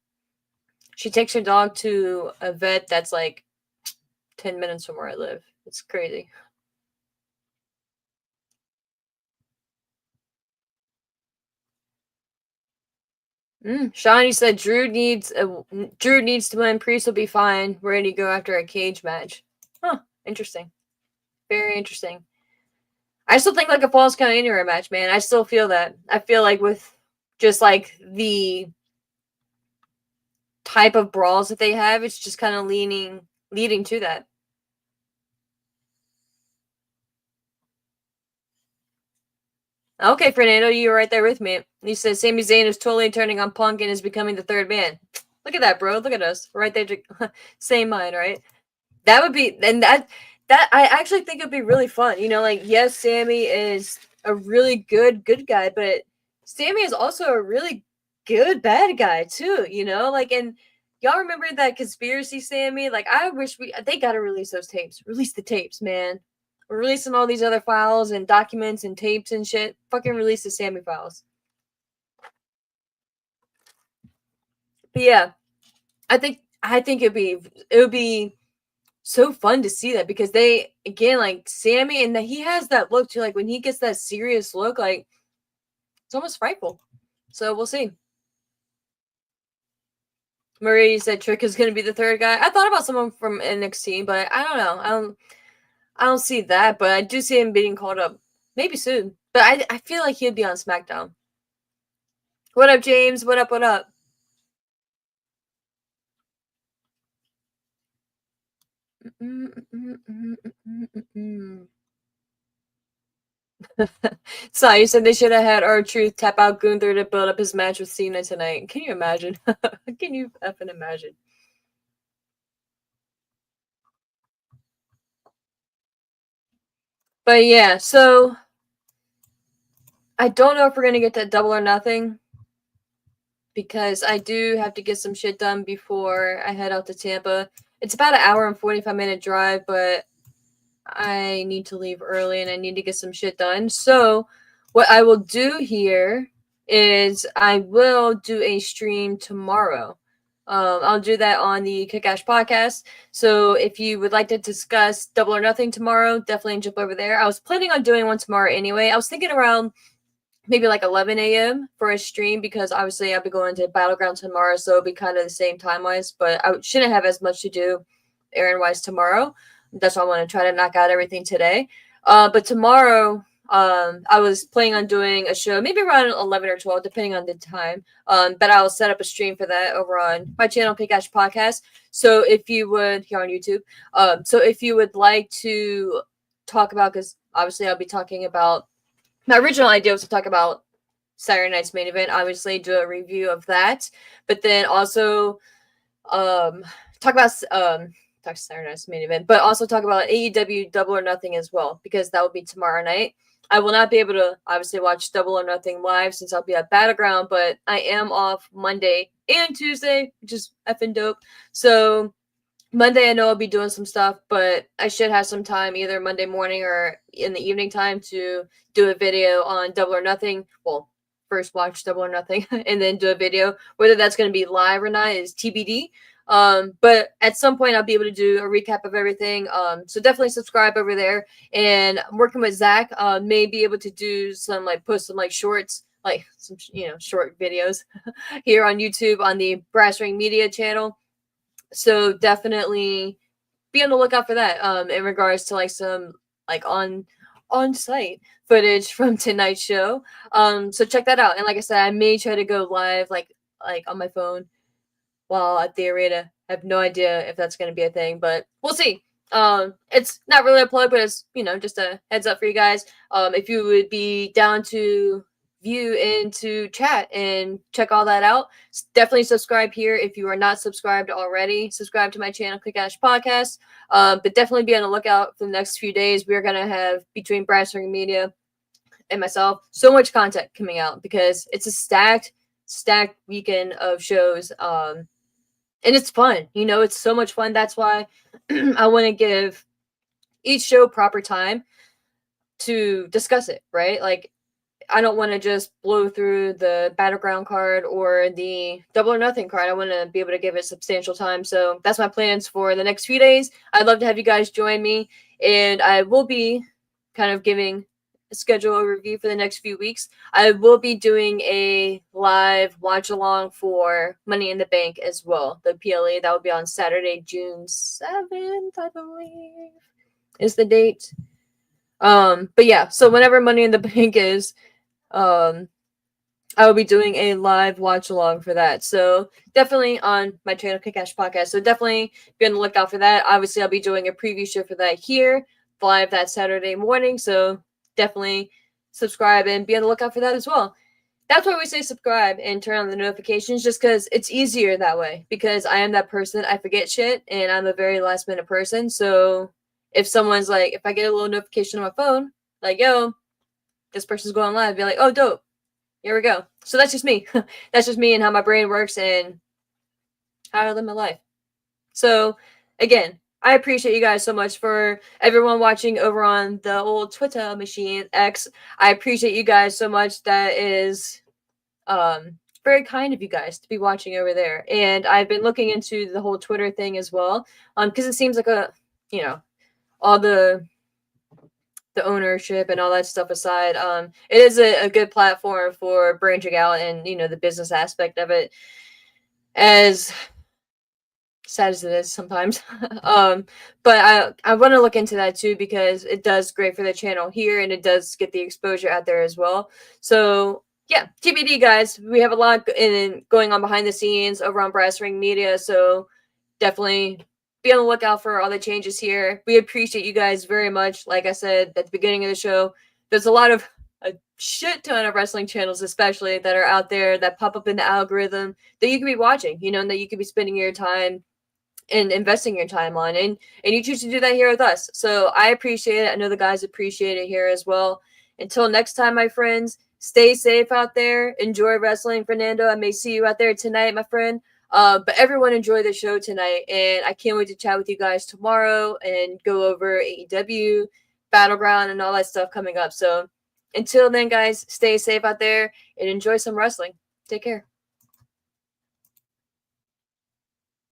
Speaker 1: She takes her dog to a vet that's like 10 minutes from where I live. It's crazy. Shawnee said Drew needs to win. Priest will be fine. We're ready to go after a cage match. Huh. Interesting. Very interesting. I still think like a Falls Count Anywhere match, man. I still feel that. I feel like with just like the type of brawls that they have, it's just kind of leading to that. Okay, Fernando, you were right there with me. You said Sami Zayn is totally turning on Punk and is becoming the third man. Look at that, bro. Look at us. We're right there. Same mind, right? That would be, and that I actually think it'd be really fun. Like, yes, Sammy is a really good guy, but Sammy is also a really good bad guy too. Like, and y'all remember that conspiracy Sammy? Like, I wish they gotta release those tapes. Release the tapes, man. We're releasing all these other files and documents and tapes and shit. Fucking release the Sammy files. But yeah, I think it would be so fun to see that, because they, again, like Sammy, and he has that look too. Like when he gets that serious look, like it's almost frightful. So we'll see. Marie said Trick is going to be the third guy. I thought about someone from NXT, but I don't know. I don't see that, but I do see him being called up maybe soon. But I feel like he'd be on SmackDown. What up, James? What up? What up? So you said they should have had R-Truth tap out Gunther to build up his match with Cena tonight. Can you imagine? Can you effing imagine? But yeah, so I don't know if we're gonna get that Double or Nothing, because I do have to get some shit done before I head out to Tampa. It's about an hour and 45-minute drive, but I need to leave early and I need to get some shit done. So what I will do here is I will do a stream tomorrow. I'll do that on the KickAsh Podcast. So if you would like to discuss Double or Nothing tomorrow, definitely jump over there. I was planning on doing one tomorrow anyway. I was thinking around maybe like 11 a.m. for a stream, because obviously I'll be going to Battleground tomorrow, so it'll be kind of the same time wise, but I shouldn't have as much to do errand wise tomorrow. That's why I want to try to knock out everything today. But tomorrow, I was planning on doing a show, maybe around 11 or 12, depending on the time. But I'll set up a stream for that over on my channel, KickAsh Podcast. So if you would, here on YouTube, so if you would like to talk about, because obviously I'll be talking about, my original idea was to talk about Saturday night's main event, obviously do a review of that, but then also talk about Saturday night's main event, but also talk about AEW Double or Nothing as well, because that will be tomorrow night. I will not be able to obviously watch Double or Nothing live since I'll be at Battleground, but I am off Monday and Tuesday, which is effing dope. So Monday I know I'll be doing some stuff, but I should have some time either Monday morning or in the evening time to do a video on Double or Nothing. Well, first watch Double or Nothing and then do a video. Whether that's going to be live or not is TBD. But at some point I'll be able to do a recap of everything. So definitely subscribe over there. And I'm working with Zach. May be able to do some post some shorts, like some short videos here on YouTube on the Brass Ring Media channel. So definitely be on the lookout for that. In regards to some on site footage from tonight's show. So check that out. And like I said, I may try to go live like on my phone while at the arena. I have no idea if that's going to be a thing, but we'll see. It's not really a plug, but it's just a heads up for you guys. If you would be down to view into chat and check all that out, definitely subscribe here. If you are not subscribed already, subscribe to my channel, KickAsh Podcast. But definitely be on the lookout for the next few days. We're gonna have, between Brass Ring Media and myself, so much content coming out because it's a stacked weekend of shows. And it's fun. It's so much fun. That's why I want to give each show proper time to discuss it, right? I don't want to just blow through the Battleground card or the Double or Nothing card. I want to be able to give it substantial time. So that's my plans for the next few days. I'd love to have you guys join me, and I will be kind of giving a schedule overview for the next few weeks. I will be doing a live watch along for Money in the Bank as well, the PLE. That will be on Saturday, June 7th, I believe is the date. But yeah, so whenever Money in the Bank is, I will be doing a live watch along for that. So definitely on my channel, KickAsh Podcast. So definitely be on the lookout for that. Obviously, I'll be doing a preview show for that here live that Saturday morning. So definitely subscribe and be on the lookout for that as well. That's why we say subscribe and turn on the notifications, just because it's easier that way. Because I am that person, I forget shit, and I'm a very last minute person. So if someone's if I get a little notification on my phone, yo, this person's going live, be like, oh, dope. Here we go. So that's just me. That's just me and how my brain works and how I live my life. So again, I appreciate you guys so much, for everyone watching over on the old Twitter machine, X. I appreciate you guys so much. That is very kind of you guys to be watching over there. And I've been looking into the whole Twitter thing as well, because it seems like all the ownership and all that stuff aside, it is a good platform for branching out and the business aspect of it, as sad as it is sometimes. But I want to look into that too, because it does great for the channel here and it does get the exposure out there as well. So yeah, TBD guys, we have a lot going on behind the scenes over on Brass Ring Media, so definitely be on the lookout for all the changes here. We appreciate you guys very much. Like I said at the beginning of the show, there's a shit ton of wrestling channels, especially, that are out there that pop up in the algorithm that you could be watching, and that you could be spending your time and investing your time on. And you choose to do that here with us. So I appreciate it. I know the guys appreciate it here as well. Until next time, my friends, stay safe out there. Enjoy wrestling. Fernando, I may see you out there tonight, my friend. But everyone enjoy the show tonight, and I can't wait to chat with you guys tomorrow and go over AEW, Battleground, and all that stuff coming up. So until then, guys, stay safe out there and enjoy some wrestling. Take care.